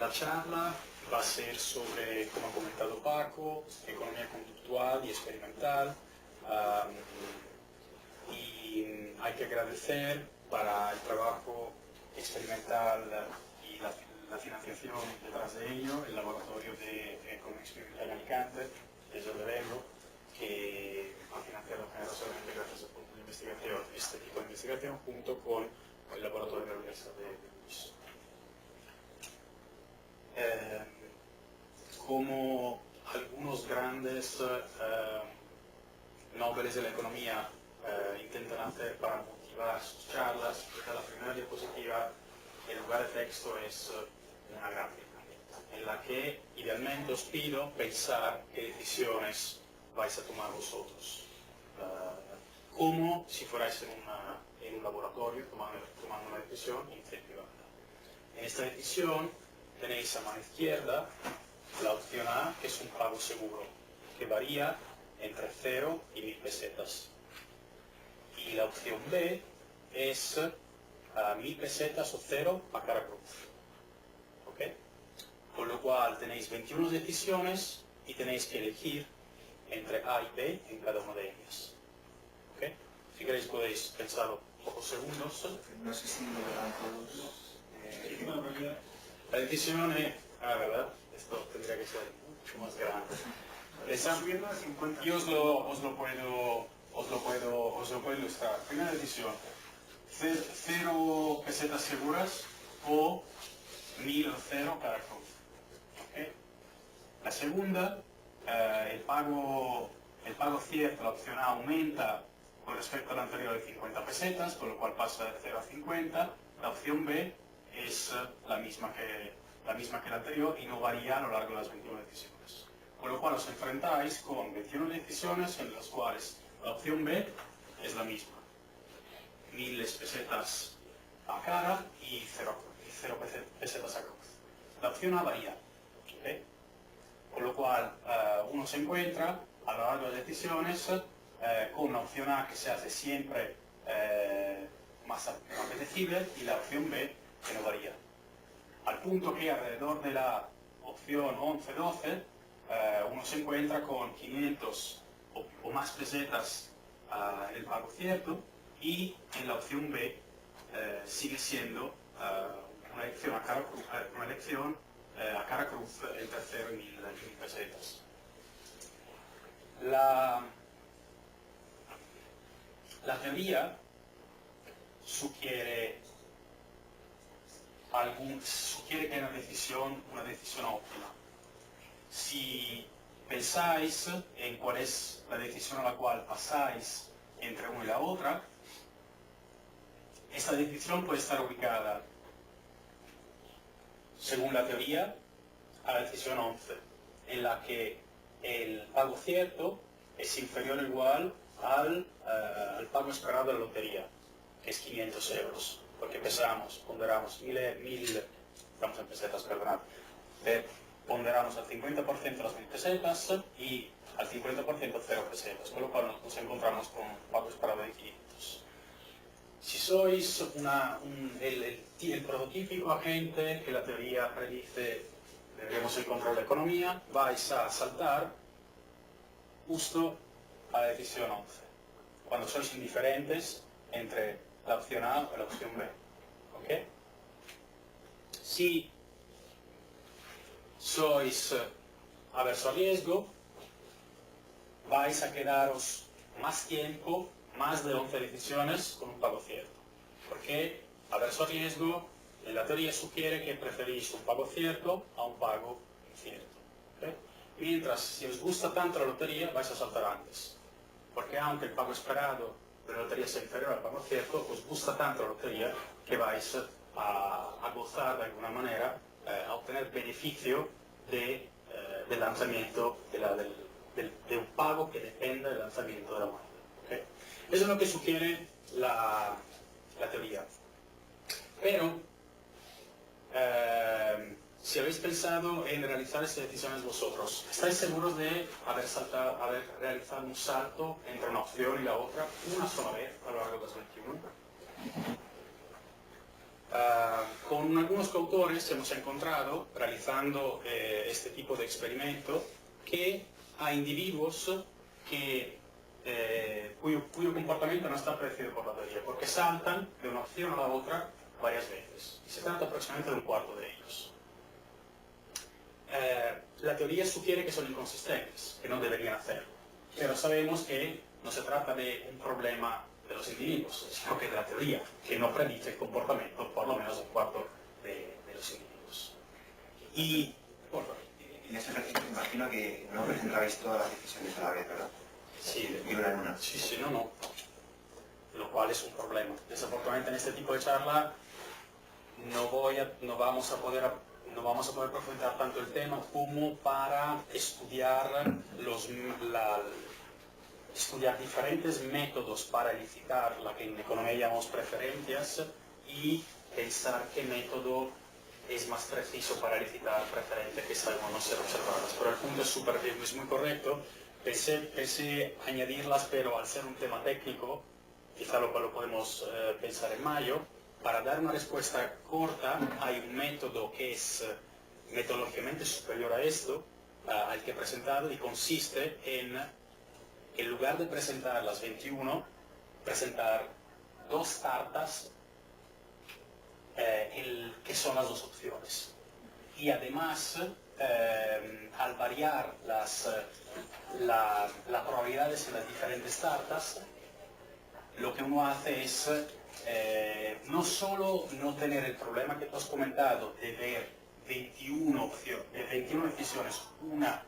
La charla va a ser sobre, como ha comentado Paco, economía conductual y experimental. Y hay que agradecer para el trabajo experimental y la financiación detrás de ello, el laboratorio de economía experimental en Alicante, desde Levengo, que ha financiado generosamente gracias a punto de investigación, este tipo de investigación, junto con el laboratorio de la Universidad de Luz. Como algunos grandes nobeles de la economía intentan hacer para motivar sus charlas, la primera diapositiva, en lugar de texto, es una gráfica, en la que idealmente os pido pensar qué decisiones vais a tomar vosotros, como si fuerais en un laboratorio tomando una decisión incentivada. En esta decisión tenéis a mano izquierda la opción A, que es un pago seguro, que varía entre 0 y 1000 pesetas. Y la opción B es 1000 pesetas o 0 a cara cruz. ¿Okay? Con lo cual tenéis 21 decisiones y tenéis que elegir entre A y B en cada una de ellas. ¿Okay? Si queréis podéis pensarlo pocos segundos. No sé si lo verán todos. La decisión es... ¿verdad? Esto tendría que ser mucho más grande. Yo os lo puedo ilustrar. Primera decisión, 0 pesetas seguras o 1000 o 0 cara cruz. ¿Okay? La segunda, el pago cierto, la opción A, aumenta con respecto al anterior de 50 pesetas, con lo cual pasa de 0 a 50. La opción B es la misma que la anterior y no varía a lo largo de las 21 decisiones. Con lo cual os enfrentáis con 21 decisiones en las cuales la opción B es la misma. 1000 pesetas a cara y 0 pesetas a cruz. La opción A varía. ¿Okay? Con lo cual uno se encuentra a lo largo de decisiones con una opción A que se hace siempre más apetecible y la opción B que no varía. Al punto que alrededor de la opción 11-12 uno se encuentra con 500 o más pesetas en el pago cierto y en la opción B sigue siendo una elección a cara cruz entre 0 y 1000 pesetas. La teoría sugiere que una decisión óptima. Si pensáis en cuál es la decisión a la cual pasáis entre una y la otra, esta decisión puede estar ubicada, según la teoría, a la decisión 11, en la que el pago cierto es inferior o igual al pago esperado de la lotería, que es 500 euros. Porque ponderamos 1000, estamos en pesetas, perdonad, ponderamos al 50% las 1000 pesetas y al 50% 0 pesetas, con lo cual nos encontramos con un pago esperado de 500. Si sois el prototípico agente que la teoría predice deberíamos encontrar la economía, vais a saltar justo a la decisión 11. Cuando sois indiferentes entre la opción A o la opción B. ¿Okay? Si sois averso al riesgo, vais a quedaros más tiempo, más de 11 decisiones con un pago cierto. Porque averso al riesgo, en la teoría sugiere que preferís un pago cierto a un pago incierto. ¿Okay? Mientras, si os gusta tanto la lotería, vais a saltar antes. Porque aunque el pago esperado de la lotería sea inferior al pago cierto, os gusta tanto la lotería que vais a gozar de alguna manera, a obtener beneficio del lanzamiento, de un pago que depende del lanzamiento de la moneda. ¿Okay? Eso es lo que sugiere la teoría. Pero, si habéis pensado en realizar estas decisiones vosotros, ¿estáis seguros de haber realizado un salto entre una opción y la otra una sola vez a lo largo de los 21? Con algunos coautores hemos encontrado, realizando este tipo de experimento, que hay individuos cuyo comportamiento no está predecido por la teoría, porque saltan de una opción a la otra varias veces. Y se trata aproximadamente de un cuarto de ellos. La teoría sugiere que son inconsistentes, que no deberían hacerlo, pero sabemos que no se trata de un problema de los individuos, sino que de la teoría, que no predice el comportamiento por lo menos un cuarto de los individuos. Y, por favor. En ese ejercicio me imagino que no presentabais todas las decisiones a la vez, ¿verdad? Sí, Y una en una. Sí, no. Lo cual es un problema. Desafortunadamente en este tipo de charla no vamos a poder profundizar tanto el tema como para estudiar estudiar diferentes métodos para elicitar la que en economía llamamos preferencias y pensar qué método es más preciso para elicitar preferencias que sabemos no ser observadas. Pero el punto es muy correcto. Pensé añadirlas, pero al ser un tema técnico, quizá lo podemos pensar en mayo. Para dar una respuesta corta, hay un método que es metodológicamente superior a esto, al que he presentado, y consiste en lugar de presentar las 21, presentar dos tartas que son las dos opciones. Y además, al variar las probabilidades en las diferentes tartas, lo que uno hace es no solo no tener el problema que tú has comentado de ver 21 decisiones, una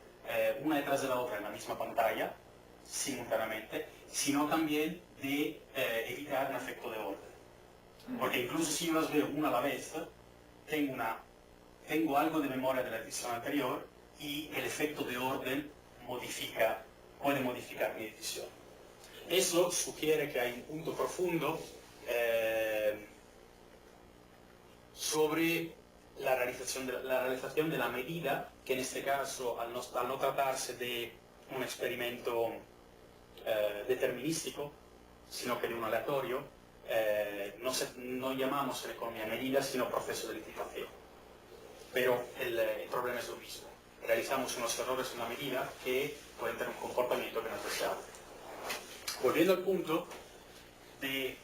detrás de la otra en la misma pantalla, simultáneamente, sino también de evitar un efecto de orden. Porque incluso si yo las veo una a la vez, tengo algo de memoria de la decisión anterior y el efecto de orden puede modificar mi decisión. Eso sugiere que hay un punto profundo sobre la realización de la medida, que en este caso, al no tratarse de un experimento determinístico, sino que de un aleatorio, no llamamos en economía medidas, sino proceso de licitación. Pero el problema es lo mismo. Realizamos unos errores en la medida que pueden tener un comportamiento que no es deseable. Volviendo al punto de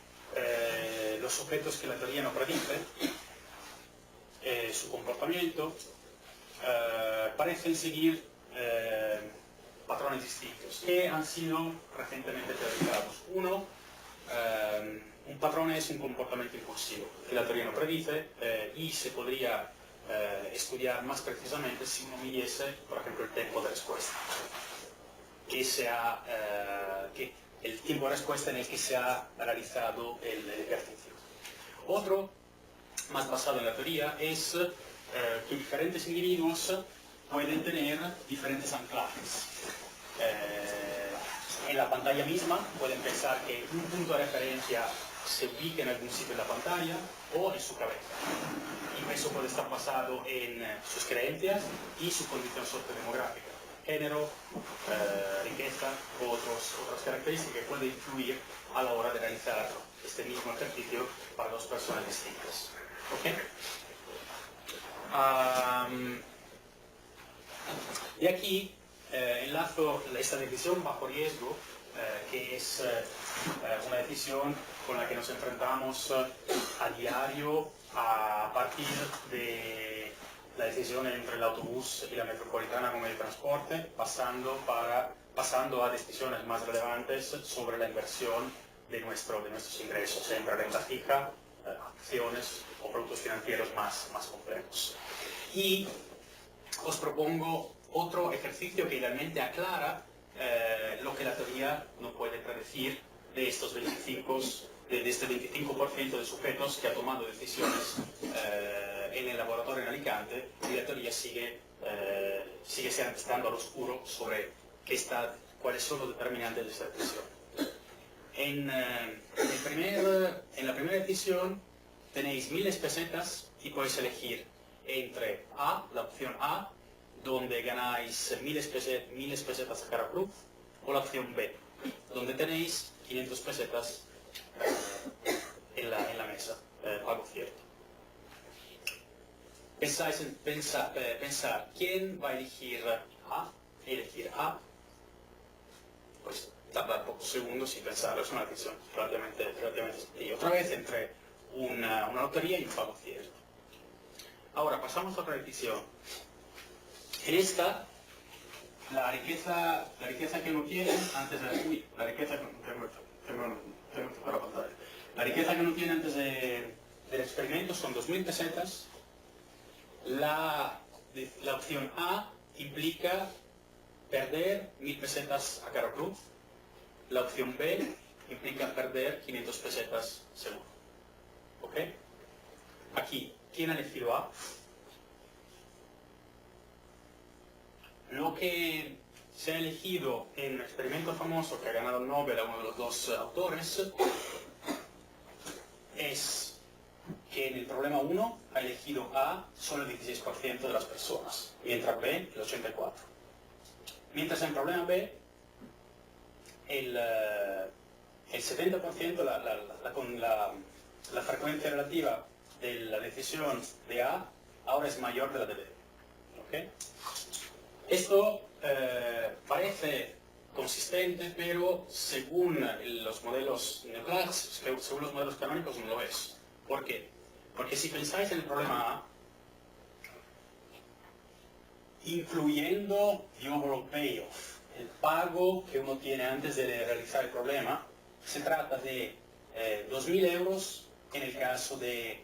los objetos que la teoría no predice, su comportamiento, parecen seguir patrones distintos que han sido recientemente teorizados. Un patrón es un comportamiento impulsivo que la teoría no predice y se podría estudiar más precisamente si uno midiese, por ejemplo, el tiempo de respuesta, el tiempo de respuesta en el que se ha realizado el ejercicio. Otro, más basado en la teoría, es que diferentes individuos pueden tener diferentes anclajes. En la pantalla misma pueden pensar que un punto de referencia se ubique en algún sitio de la pantalla o en su cabeza. Y eso puede estar basado en sus creencias y su condición sociodemográfica, género, riqueza u otras características que pueden influir a la hora de realizar este mismo ejercicio para dos personas distintas. ¿Okay? Y aquí enlazo esta decisión bajo riesgo, que es una decisión con la que nos enfrentamos a diario a partir de la decisión entre el autobús y la metropolitana como medio de transporte, pasando a decisiones más relevantes sobre la inversión de nuestros ingresos, siempre renta fija, acciones o productos financieros más complejos. Y os propongo otro ejercicio que idealmente aclara lo que la teoría no puede predecir de este 25% de sujetos que ha tomado decisiones en el laboratorio en Alicante, y la teoría sigue estando al oscuro sobre cuáles son los determinantes de esta decisión. En la primera decisión tenéis 1000 pesetas y podéis elegir entre la opción A, donde ganáis 1000 pesetas a cara cruz, o la opción B, donde tenéis 500 pesetas en la mesa, pago cierto. pensar quién va a elegir A, pues tardar pocos segundos y pensarlo, es una decisión relativamente sencilla. Otra vez entre una lotería y un pago ciego. Ahora pasamos a otra decisión. En esta, la riqueza que uno tiene antes de... la riqueza que uno tiene antes del experimento son 2.000 pesetas. La opción A implica perder 1.000 pesetas a cara cruz. La opción B implica perder 500 pesetas seguro. ¿Ok? Aquí, ¿quién ha elegido A? Lo que se ha elegido en un experimento famoso que ha ganado el Nobel a uno de los dos autores es que en el problema 1 ha elegido A solo el 16% de las personas, mientras B el 84%. Mientras en el problema B el 70%, la frecuencia relativa de la decisión de A ahora es mayor de la de B. ¿Okay? Esto parece consistente, pero según los modelos neoclásicos, según los modelos canónicos no lo es. ¿Por qué? Porque si pensáis en el problema A, incluyendo the overall payoff, el pago que uno tiene antes de realizar el problema, se trata de 2.000 euros en el caso de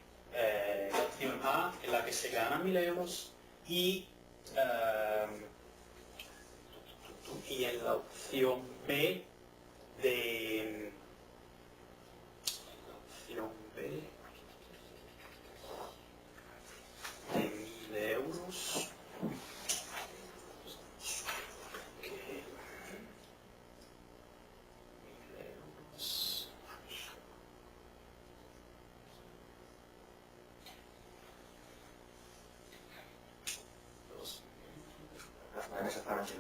la opción A, en la que se ganan 1.000 euros, y en la opción B de... de 1.000 euros. Exactamente,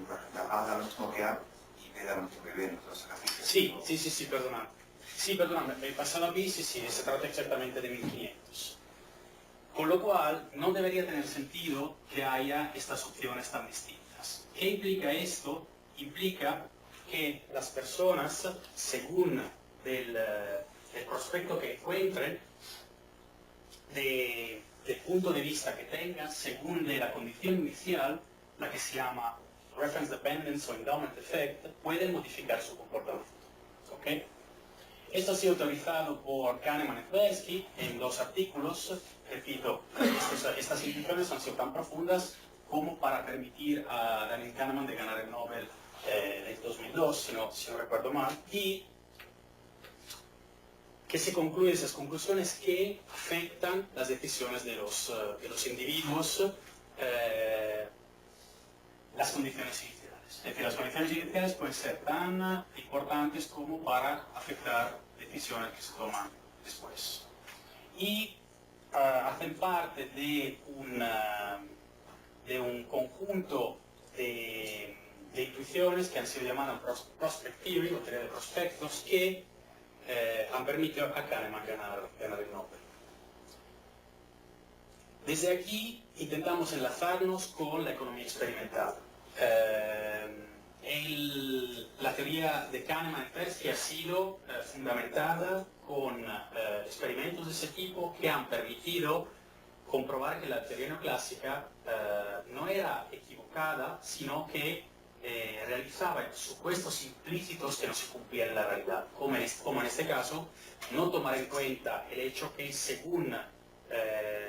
A da lo mismo que A y B da lo mismo que B, entonces saca Sí, perdonad. Sí, perdonad, me he pasado a B, sí, se trata exactamente de 1.500. Con lo cual, no debería tener sentido que haya estas opciones tan distintas. ¿Qué implica esto? Implica que las personas, según del prospecto que encuentren, del punto de vista que tengan, según de la condición inicial, la que se llama Reference Dependence o Endowment Effect, pueden modificar su comportamiento. ¿Okay? Esto ha sido autorizado por Kahneman y Tversky en 2 artículos. Repito, estas intuiciones han sido tan profundas como para permitir a Daniel Kahneman de ganar el Nobel en 2002, si no recuerdo mal, y que se concluyen esas conclusiones que afectan las decisiones de los individuos, las condiciones iniciales. Es decir, las condiciones iniciales pueden ser tan importantes como para afectar decisiones que se toman después. Y hacen parte de un conjunto de intuiciones que han sido llamadas prospect theory, o teoría de prospectos, que han permitido a Kahneman ganar el Nobel. Desde aquí intentamos enlazarnos con la economía experimental. La teoría de Kahneman y Tversky ha sido fundamentada con experimentos de ese tipo que han permitido comprobar que la teoría neoclásica no era equivocada, sino que realizaba supuestos implícitos que no se cumplían en la realidad, como en este caso, no tomar en cuenta el hecho que según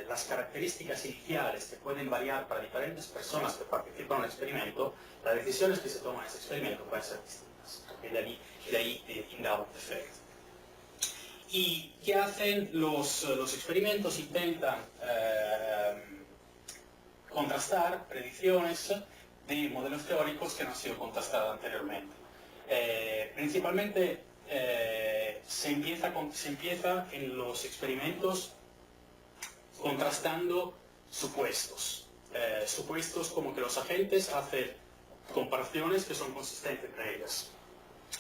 las características iniciales que pueden variar para diferentes personas que participan en el experimento, las decisiones que se toman en ese experimento pueden ser distintas. Y de ahí el endowment effect. ¿Y qué hacen los experimentos? Intentan contrastar predicciones de modelos teóricos que no han sido contrastadas anteriormente. Principalmente se empieza en los experimentos contrastando supuestos. Supuestos como que los agentes hacen comparaciones que son consistentes entre ellas.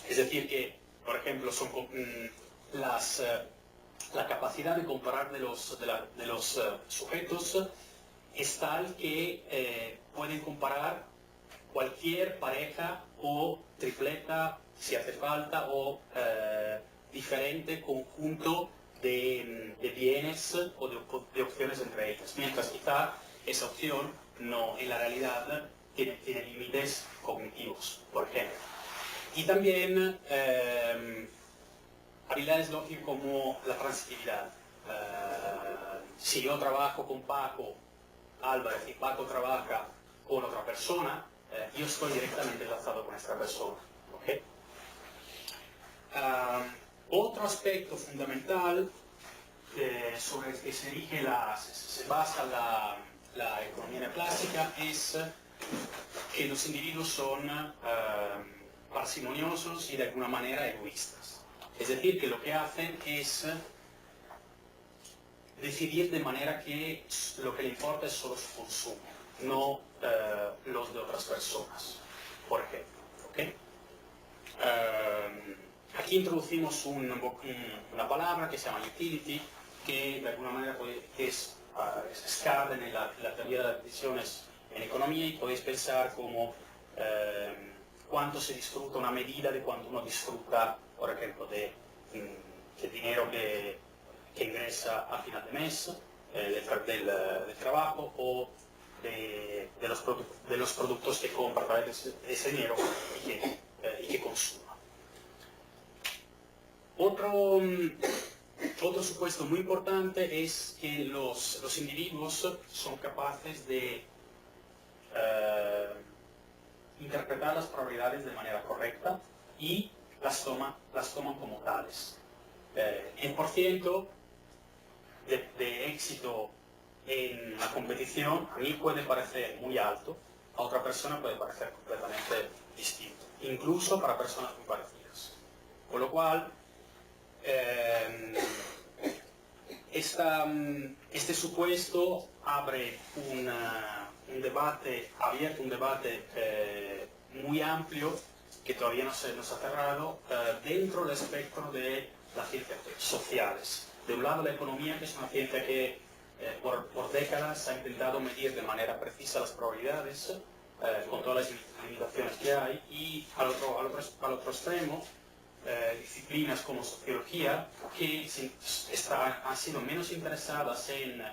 Es decir, que, por ejemplo, son la capacidad de comparar de los sujetos es tal que pueden comparar cualquier pareja o tripleta, si hace falta, o diferente conjunto de bienes o de opciones entre ellas, mientras quizá esa opción no, en la realidad, tiene límites cognitivos, por ejemplo. Y también habilidades lógicas como la transitividad. Si yo trabajo con Paco Álvarez y Paco trabaja con otra persona, yo estoy directamente enlazado con esta persona. ¿Okay? Otro aspecto fundamental sobre el que se basa la economía neoclásica es que los individuos son parsimoniosos y de alguna manera egoístas. Es decir, que lo que hacen es decidir de manera que lo que le importa es solo su consumo, no los de otras personas, por ejemplo. ¿Okay? Aquí introducimos una palabra que se llama utility, que de alguna manera es clave en la teoría de las decisiones en economía, y podéis pensar como cuánto se disfruta, una medida de cuánto uno disfruta, por ejemplo, de dinero que ingresa a final de mes, del trabajo, o de los productos que compra a través de ese dinero y que consuma. Otro supuesto muy importante es que los individuos son capaces de interpretar las probabilidades de manera correcta y las toman como tales. El porciento de éxito en la competición a mí puede parecer muy alto, a otra persona puede parecer completamente distinto, incluso para personas muy parecidas. Con lo cual, este supuesto abre un debate abierto, un debate muy amplio que todavía no se ha cerrado dentro del espectro de las ciencias sociales. De un lado, la economía, que es una ciencia que por décadas ha intentado medir de manera precisa las probabilidades con todas las limitaciones que hay, y al otro extremo, disciplinas como sociología, que han sido menos interesadas en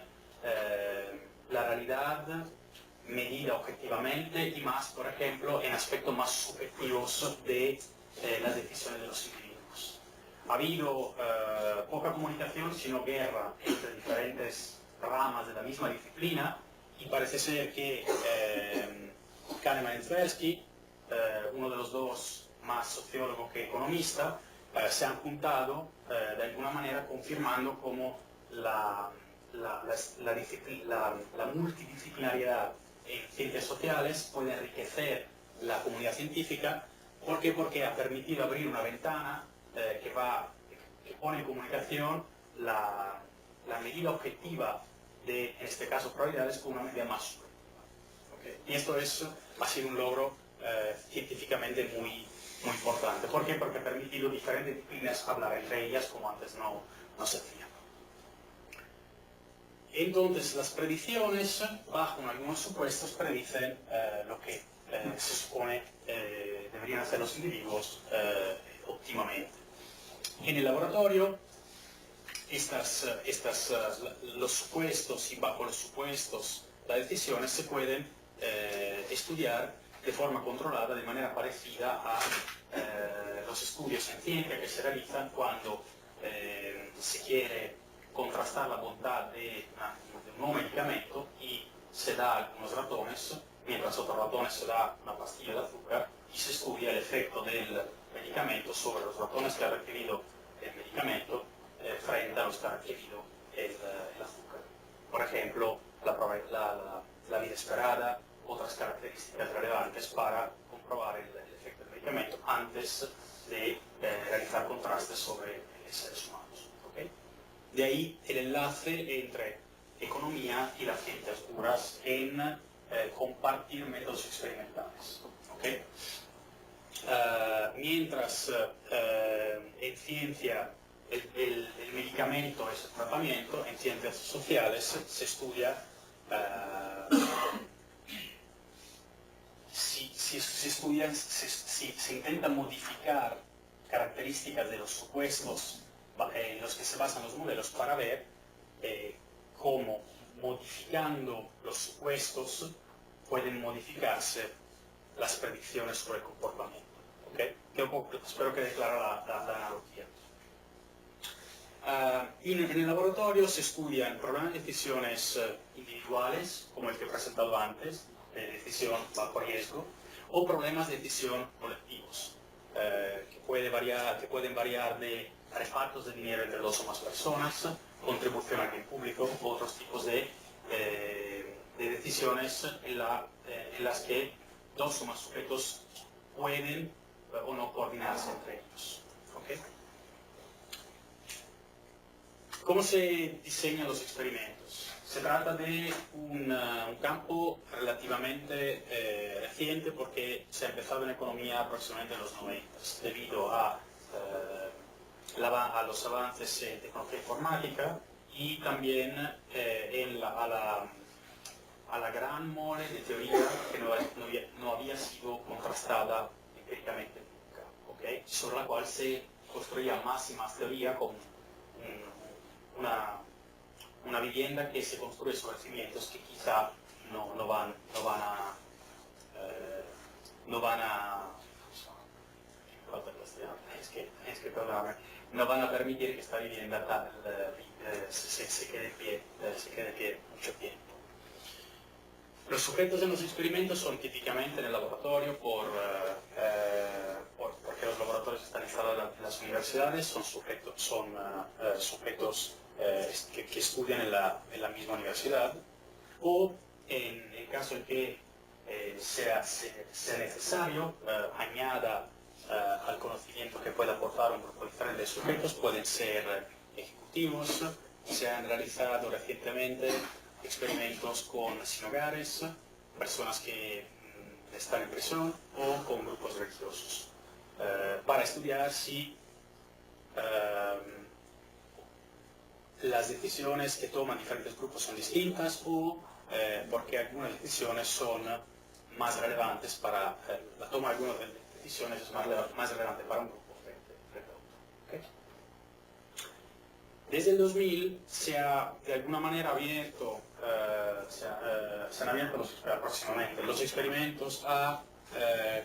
la realidad medida objetivamente y más, por ejemplo, en aspectos más subjetivos de las decisiones de los individuos. Ha habido poca comunicación, sino guerra entre diferentes ramas de la misma disciplina, y parece ser que Kahneman y Tversky, uno de los dos más sociólogo que economista, se han juntado de alguna manera confirmando cómo la multidisciplinariedad en ciencias sociales puede enriquecer la comunidad científica. ¿Por qué? Porque ha permitido abrir una ventana que pone en comunicación la medida objetiva de, en este caso, probabilidades con una medida más subjetiva. ¿Okay? Y esto ha sido un logro científicamente muy importante. ¿Por qué? Porque ha permitido diferentes disciplinas hablar entre ellas como antes no se hacía. Entonces, las predicciones, bajo algunos supuestos, predicen lo que se supone deberían hacer los individuos óptimamente. En el laboratorio, los supuestos, y bajo los supuestos las decisiones se pueden estudiar de forma controlada, de manera parecida a los estudios en ciencia que se realizan cuando se quiere contrastar la bondad de un nuevo medicamento y se da a algunos ratones, mientras a otros ratones se da una pastilla de azúcar, y se estudia el efecto del medicamento sobre los ratones que han recibido el medicamento frente a los que han recibido el azúcar. Por ejemplo, la vida esperada, otras características relevantes para comprobar el efecto del medicamento antes de realizar contrastes sobre seres humanos. ¿Okay? De ahí el enlace entre economía y las ciencias duras en compartir métodos experimentales. ¿Okay? Mientras en ciencia el medicamento es el tratamiento, en ciencias sociales se estudia se intenta modificar características de los supuestos en los que se basan los modelos para ver cómo modificando los supuestos pueden modificarse las predicciones sobre el comportamiento. ¿Okay? Espero que quede clara la analogía. En el laboratorio se estudian problemas de decisiones individuales, como el que he presentado antes, de decisión bajo riesgo, o problemas de decisión colectivos, que pueden variar de repartos de dinero entre dos o más personas, contribución al bien público, u otros tipos de decisiones en las que dos o más sujetos pueden o no coordinarse entre ellos. ¿Okay? ¿Cómo se diseñan los experimentos? Se trata de un campo relativamente reciente porque se ha empezado en economía aproximadamente en los 90, debido a los avances en tecnología informática y también a la gran mole de teoría que no había sido contrastada empíricamente nunca, ¿okay? Sobre la cual se construía más y más teoría como una vivienda que se construye sobre cimientos que quizá no van a permitir que esta vivienda se quede en pie mucho tiempo. Los sujetos en los experimentos son típicamente en el laboratorio porque los laboratorios están instalados en las universidades, son sujetos que estudian en la misma universidad, o en el caso en que sea necesario, añada al conocimiento que puede aportar un grupo diferente de sujetos, pueden ser ejecutivos. Se han realizado recientemente experimentos con sin hogares, personas que están en prisión o con grupos religiosos, para estudiar si las decisiones que toman diferentes grupos son distintas o porque algunas decisiones son más relevantes para la toma de algunas decisiones es más relevante para un grupo frente a otro. ¿Okay? Desde el 2000 se ha de alguna manera abierto, se han abierto aproximadamente los experimentos a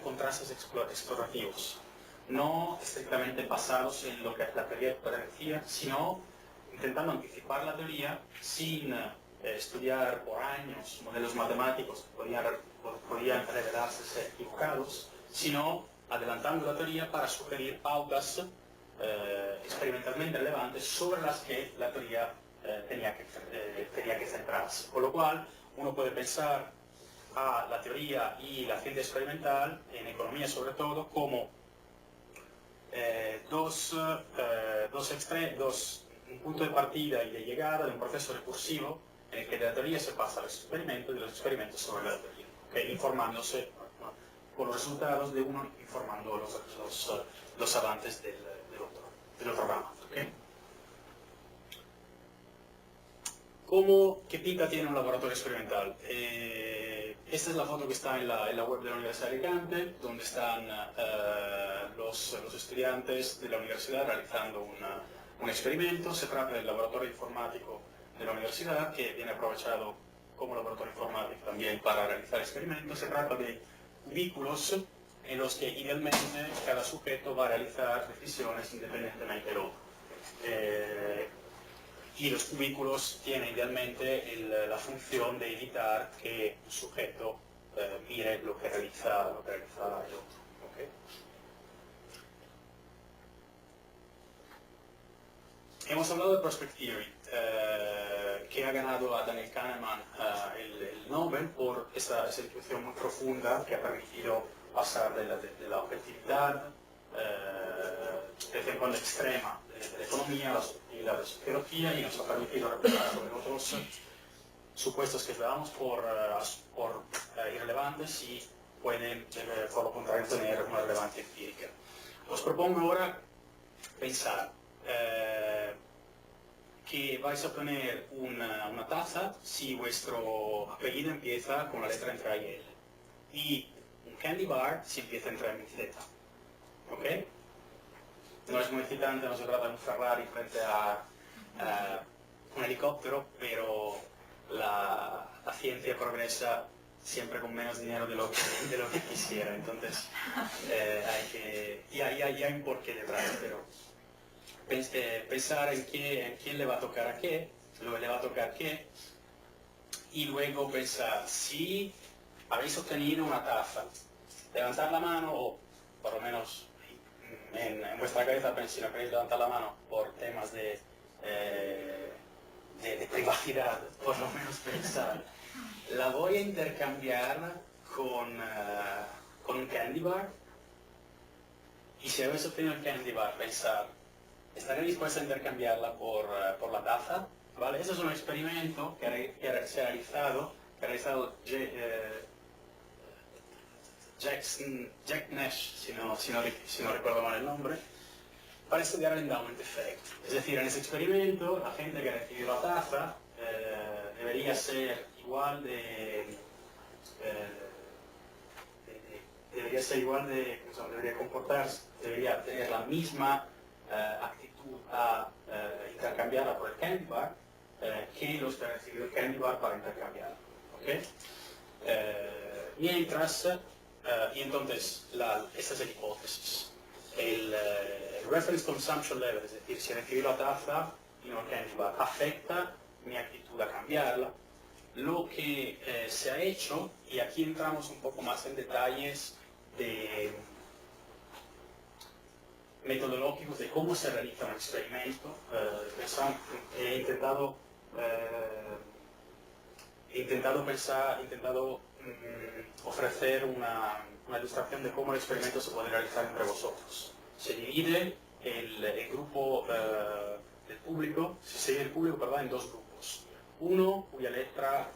contrastes explorativos, no estrictamente basados en lo que la teoría decía, sino intentando anticipar la teoría sin estudiar por años modelos matemáticos que podían revelarse ser equivocados, sino adelantando la teoría para sugerir pautas experimentalmente relevantes sobre las que la teoría tenía que centrarse. Con lo cual, uno puede pensar a la teoría y la ciencia experimental, en economía sobre todo, como un punto de partida y de llegada de un proceso recursivo en el que de la teoría se pasa a los experimentos y de los experimentos sobre la teoría, ¿okay? Informándose con los resultados de uno, informando los avances del otro ramo. ¿Okay? ¿Qué pinta tiene un laboratorio experimental? Esta es la foto que está en la web de la Universidad de Alicante, donde están los estudiantes de la universidad realizando un experimento. Se trata del laboratorio informático de la universidad, que viene aprovechado como laboratorio informático también para realizar experimentos. Se trata de cubículos en los que idealmente cada sujeto va a realizar decisiones independientemente del otro. Y los cubículos tienen idealmente la función de evitar que un sujeto mire lo que realiza el otro. ¿Okay? Hemos hablado de Prospect Theory, que ha ganado a Daniel Kahneman el Nobel por esa descripción muy profunda que ha permitido pasar de la objetividad, de vez en cuando extrema, de la economía a la subjetividad de la sociología, y nos ha permitido reflexionar sobre otros supuestos que dábamos por irrelevantes y pueden, por lo contrario, tener una relevancia empírica. Os propongo ahora pensar que vais a obtener una taza si vuestro apellido empieza con la letra entre A y L, y un candy bar si empieza a entrar en meseta. ¿Ok? No es muy excitante, no se trata de un Ferrari frente a un helicóptero, pero la ciencia progresa siempre con menos dinero de lo que quisiera. Entonces, hay un porqué detrás, pero pensar en quién le va a tocar a qué, luego le va a tocar qué, y luego pensar, si habéis obtenido una taza, levantar la mano, o por lo menos en vuestra cabeza si no queréis levantar la mano por temas de privacidad, por lo menos pensar, la voy a intercambiar con un candy bar, y si habéis obtenido el candy bar, pensar, ¿estaré dispuesta a intercambiarla por la taza? ¿Vale? Eso es un experimento que se ha realizado Jack Nash, si no recuerdo mal el nombre, para estudiar el endowment effect. Es decir, en ese experimento, la gente que ha recibido la taza debería ser igual debería comportarse, debería tener la misma actitud a intercambiarla por el candy bar que los que han recibido el candy bar para intercambiarla. ¿Okay? Y entonces, esta es la hipótesis. El reference consumption level, es decir, si he recibido la taza y no el candy bar, afecta mi actitud a cambiarla. Lo que se ha hecho, y aquí entramos un poco más en detalles metodológicos de cómo se realiza un experimento, he intentado ofrecer una ilustración de cómo el experimento se puede realizar entre vosotros. Se divide el grupo del público, en dos grupos. Uno cuya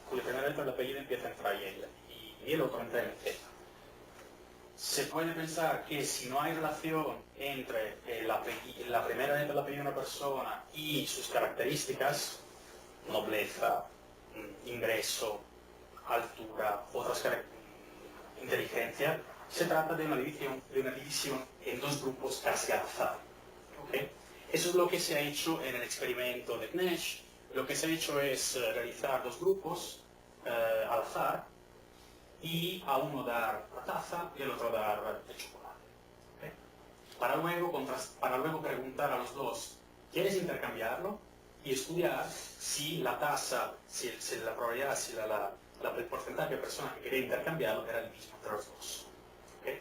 primera letra del apellido empieza en Fraiel y el otro entra en Z. Se puede pensar que si no hay relación entre la primera letra del apellido de una persona y sus características, nobleza, ingreso, altura, otras características, inteligencia, se trata de una división en dos grupos casi al azar. ¿Okay? Eso es lo que se ha hecho en el experimento de Nash. Lo que se ha hecho es realizar dos grupos al azar y a uno dar la taza y al otro dar el chocolate. ¿Okay? Para luego preguntar a los dos, ¿quieres intercambiarlo? Y estudiar si la tasa, si la probabilidad, si el porcentaje de personas que querían intercambiarlo era el mismo entre los dos. ¿Okay?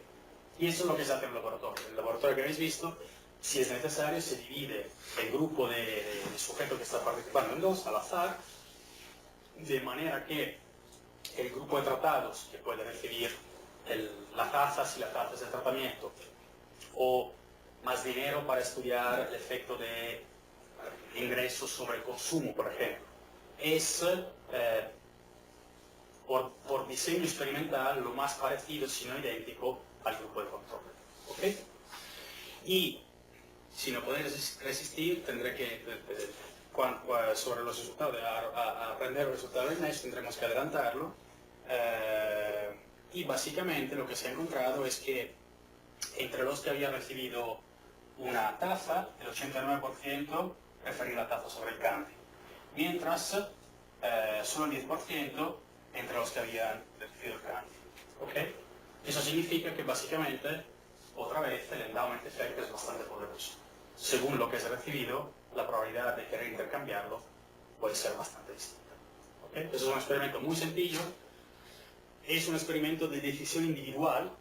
Y eso es lo que se hace en el laboratorio. En el laboratorio que habéis visto, si es necesario, se divide el grupo de sujetos que está participando en dos, al azar, de manera que el grupo de tratados, que puede recibir la taza, si la taza es el tratamiento, o más dinero para estudiar el efecto de ingresos sobre el consumo, por ejemplo, es por diseño experimental lo más parecido, si no idéntico, al grupo de control. ¿Okay? Y si no podéis resistir, tendré que, sobre los resultados, a aprender los resultados del Nash, tendremos que adelantarlo. Y básicamente lo que se ha encontrado es que entre los que habían recibido una taza, el 89% prefería la taza sobre el candy, mientras solo el 10% entre los que habían recibido el candy. ¿Okay? Eso significa que básicamente, otra vez, el endowment effect es bastante poderoso. Según lo que es recibido, la probabilidad de querer intercambiarlo puede ser bastante distinta. ¿Okay? Eso es un experimento muy sencillo. Es un experimento de decisión individual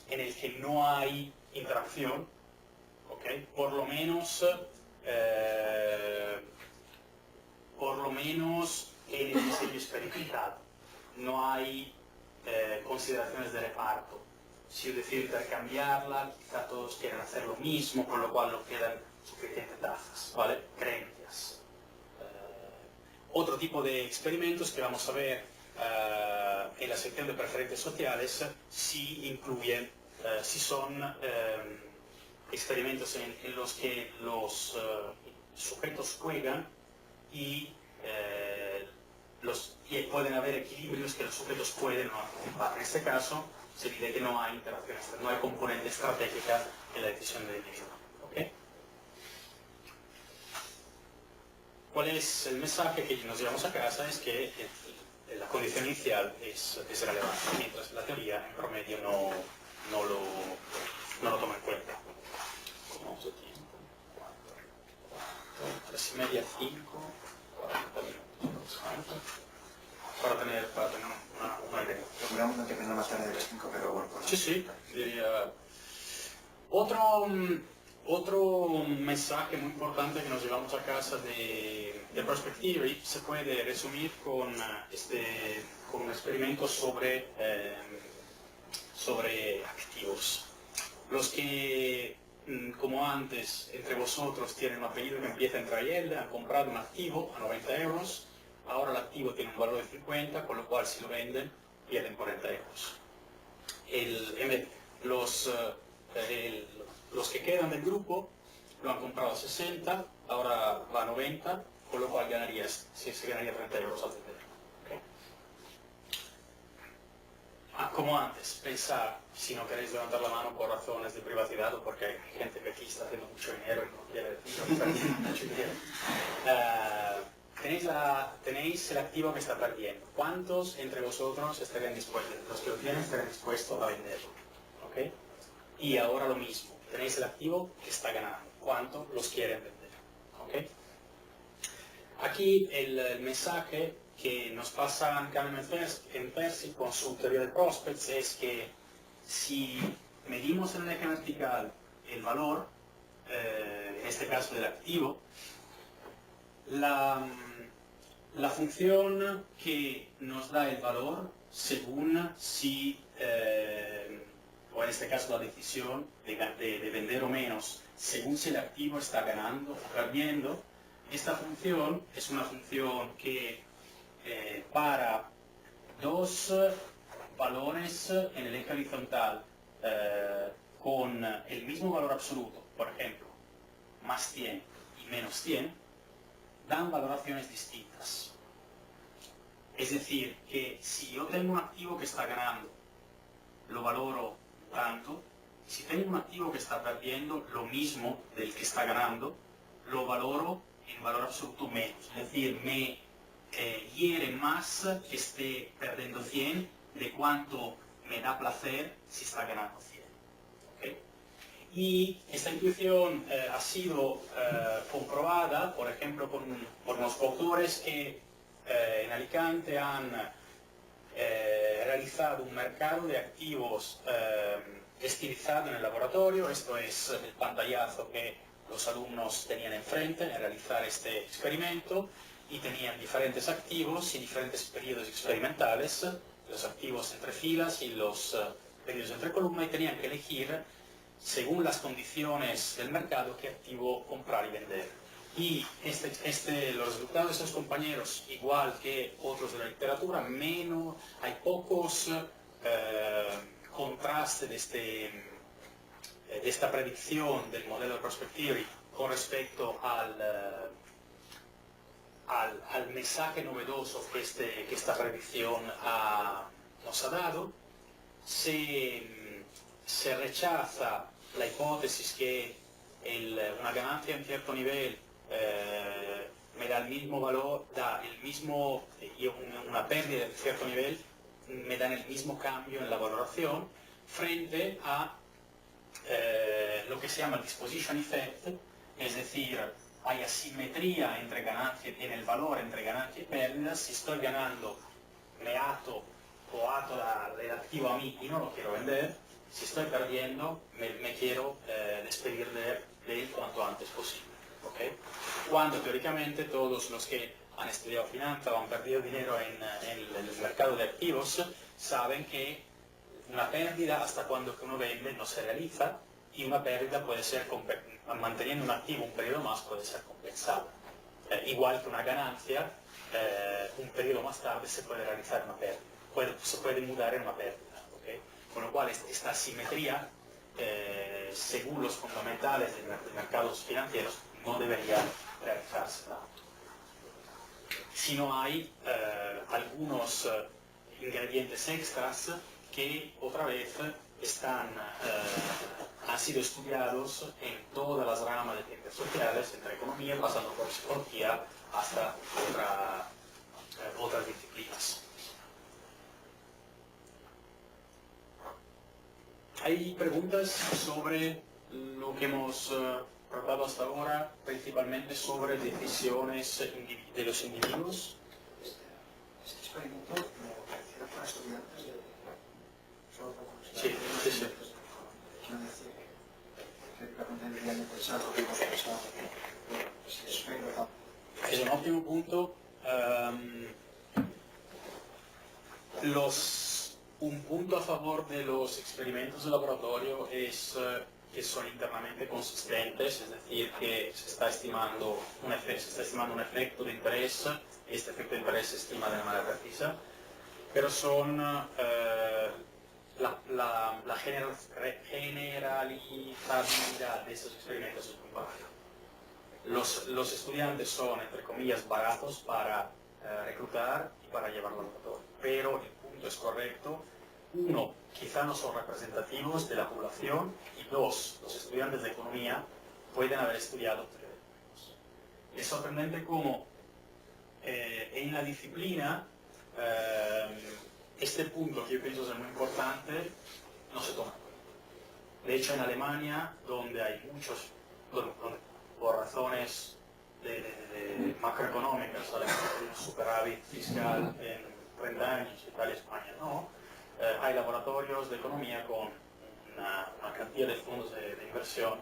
en el que no hay interacción, ¿okay? Por lo menos en el diseño experimental. No hay consideraciones de reparto. Si yo decido intercambiarla, quizá todos quieren hacer lo mismo, con lo cual no quedan suficientes tazas, ¿vale? Creencias. Otro tipo de experimentos que vamos a ver en la sección de preferencias sociales si incluyen, si son experimentos en los que los sujetos juegan y pueden haber equilibrios que los sujetos pueden no participar. En este caso, se dice que no hay interacción, no hay componente estratégica en la decisión del individuo. ¿Okay? ¿Cuál es el mensaje que nos llevamos a casa? Es que la condición inicial es relevante, mientras la teoría en promedio no lo toma en cuenta. Vamos a tiempo, 3:30, 5, 40 minutos. Para tener una idea. Seguramente que empezar más tarde de las 5, pero bueno. Sí, sí, diría. Otro mensaje muy importante que nos llevamos a casa de Prospect Theory se puede resumir con un experimento sobre activos. Los que, como antes, entre vosotros tienen un apellido que empieza en Traiel, han comprado un activo a 90 euros, ahora el activo tiene un valor de 50, con lo cual si lo venden pierden 40 euros. Los que quedan del grupo lo han comprado a 60, ahora va a 90, con lo cual se ganaría 30 euros al vender. ¿Okay? Como antes, pensar, si no queréis levantar la mano por razones de privacidad o porque hay gente que aquí está haciendo mucho dinero y no quiere decir mucho dinero. Tenéis el activo que está perdiendo. ¿Cuántos entre vosotros estarían dispuestos, los que lo tienen, estarían dispuestos a venderlo? ¿Okay? Y ahora lo mismo, tenéis el activo que está ganando. ¿Cuántos los quieren vender? ¿Okay? Aquí el mensaje que nos pasa Kahneman en Percy con su teoría de prospects es que si medimos en el eje vertical el valor, en este caso del activo, la función que nos da el valor según si, o en este caso la decisión de vender o menos, según si el activo está ganando o perdiendo, esta función es una función que para dos valores en el eje horizontal con el mismo valor absoluto, por ejemplo, más 100 y menos 100, dan valoraciones distintas. Es decir, que si yo tengo un activo que está ganando, lo valoro tanto, si tengo un activo que está perdiendo lo mismo del que está ganando, lo valoro en valor absoluto menos. Es decir, me hiere más que esté perdiendo 100 de cuánto me da placer si está ganando 100. ¿Okay? Y esta intuición ha sido comprobada, por ejemplo, por unos autores que en Alicante han realizado un mercado de activos estilizado en el laboratorio. Esto es el pantallazo que los alumnos tenían enfrente al realizar este experimento, y tenían diferentes activos y diferentes periodos experimentales, los activos entre filas y los periodos entre columnas, y tenían que elegir según las condiciones del mercado qué activo comprar y vender. Y los resultados de estos compañeros, igual que otros de la literatura, hay pocos contrastes de esta predicción del modelo de Prospect Theory con respecto al mensaje novedoso que esta predicción nos ha dado. Se rechaza la hipótesis que una ganancia en cierto nivel me da el mismo valor, y una pérdida en cierto nivel me dan el mismo cambio en la valoración, frente a lo que se llama el disposition effect, es decir, hay asimetría en el valor entre ganancia y pérdidas. Si estoy ganando, me ato el activo a mí y no lo quiero vender. Si estoy perdiendo, me quiero despedir de él cuanto antes posible. ¿Okay? Cuando teóricamente todos los que han estudiado finanzas o han perdido dinero en el mercado de activos saben que una pérdida hasta cuando uno vende no se realiza, y una pérdida puede ser, manteniendo un activo un periodo más, puede ser compensada. Igual que una ganancia, un periodo más tarde se puede realizar una pérdida, se puede mudar en una pérdida. ¿Okay? Con lo cual esta asimetría, según los fundamentales de los mercados financieros, no debería realizarse tanto. Si no hay algunos ingredientes extras que otra vez han sido estudiados en todas las ramas de ciencias sociales, entre economía, pasando por psicología, hasta otras disciplinas. Hay preguntas sobre lo que hemos tratado hasta ahora, principalmente sobre decisiones de los individuos. Este experimento lo hicieron para estudiantes de... Solo para Sí, sí, sí. Quiero decir que prácticamente deberían de pensar lo que hemos pensado. Si es verdad. Es un óptimo punto. Un punto a favor de los experimentos de laboratorio es que son internamente consistentes, es decir, que se está estimando un efecto de interés, y este efecto de interés se estima de manera precisa, pero son la generalizabilidad de esos experimentos es muy baja. Los estudiantes son, entre comillas, baratos para reclutar y para llevar al laboratorio, pero el punto es correcto. Uno, quizá no son representativos de la población, y dos, los estudiantes de economía pueden haber estudiado teoría de juegos. Es sorprendente cómo en la disciplina este punto, que yo pienso ser muy importante, no se toma en cuenta. De hecho, en Alemania, donde hay muchos, donde por razones macroeconómicas, un superávit fiscal en 30 años, Italia y España no, hay laboratorios de economía con una cantidad de fondos de inversión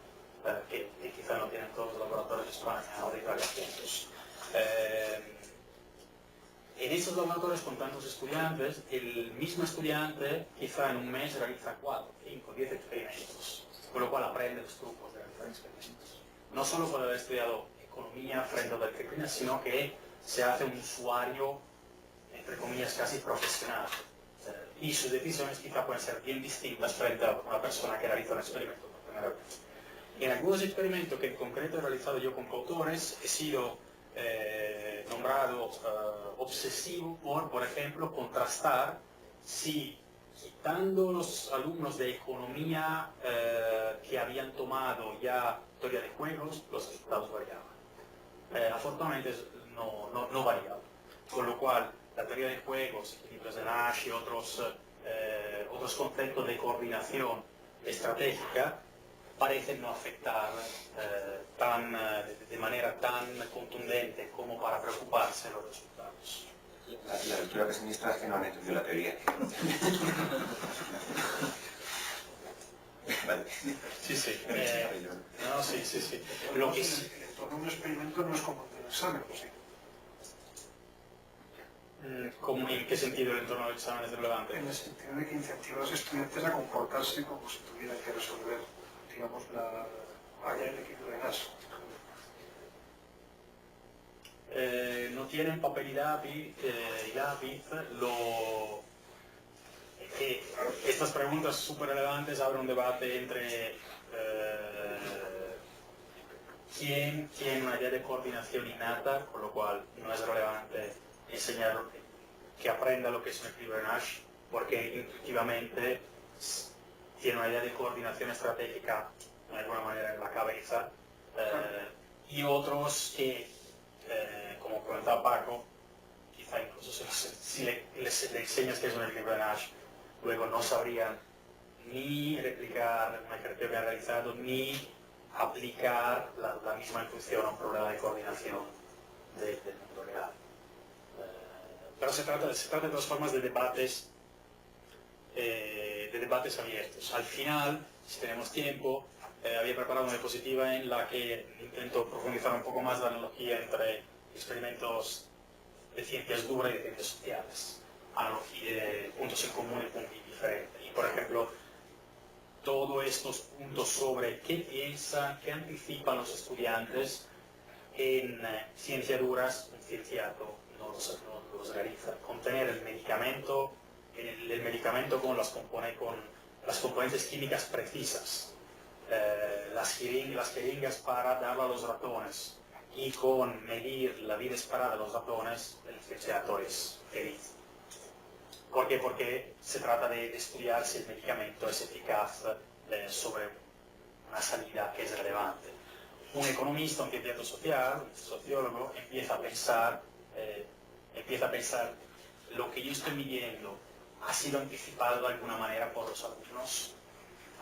que quizá no tienen todos los laboratorios de España o de Italia juntos. En estos laboratorios con tantos estudiantes, el mismo estudiante quizá en un mes realiza 4, 5, 10 experimentos, con lo cual aprende los trucos de realizar experimentos. No solo por haber estudiado economía frente a la disciplina, sino que se hace un usuario, entre comillas, casi profesional. Y sus decisiones quizá pueden ser bien distintas frente a una persona que realiza un experimento por primera vez. En algunos experimentos que en concreto he realizado yo con coautores, he sido nombrado obsesivo por ejemplo, contrastar si quitando los alumnos de economía que habían tomado ya teoría de juegos, los resultados variaban. Afortunadamente no variaban. Con lo cual, la teoría de juegos, equilibrios de Nash y otros conceptos de coordinación estratégica parecen no afectar de manera tan contundente como para preocuparse de los resultados. La lectura pesimista es que no han entendido la teoría. Vale. Sí, sí. No, sí. Lo que sí. El entorno de un experimento no es como el examen, ¿sí? ¿En qué sentido el entorno del examen es relevante? En el sentido de que incentiva a los estudiantes a comportarse como si tuvieran que resolver, digamos, la área del equilibrio de Nash. No tienen papel y lápiz, estas preguntas súper relevantes abren un debate entre quién tiene una idea de coordinación innata, con lo cual no es relevante enseñar que aprenda lo que es un equilibrio de Nash, porque intuitivamente tiene una idea de coordinación estratégica de alguna manera en la cabeza, y otros que, como comentaba Paco, quizá incluso si le enseñas que es un equilibrio de Nash, luego no sabrían ni replicar un ejercicio que han realizado, ni aplicar la misma intuición a un problema de coordinación del mundo real. Pero se trata de todas formas de debates abiertos. Al final, si tenemos tiempo, había preparado una diapositiva en la que intento profundizar un poco más la analogía entre experimentos de ciencias duras y de ciencias sociales, puntos en común y puntos diferentes. Y por ejemplo, todos estos puntos sobre qué piensan, qué anticipan los estudiantes en ciencias duras, un cienciato no los realiza. Contener el medicamento con las componentes químicas precisas, las jeringas para darlo a los ratones, y con medir la vida esperada de los ratones, el cienciato es feliz. ¿Por qué? Porque se trata de estudiar si el medicamento es eficaz sobre una salida que es relevante. Un economista, un científico social, un sociólogo, empieza a pensar lo que yo estoy midiendo ha sido anticipado de alguna manera por los alumnos.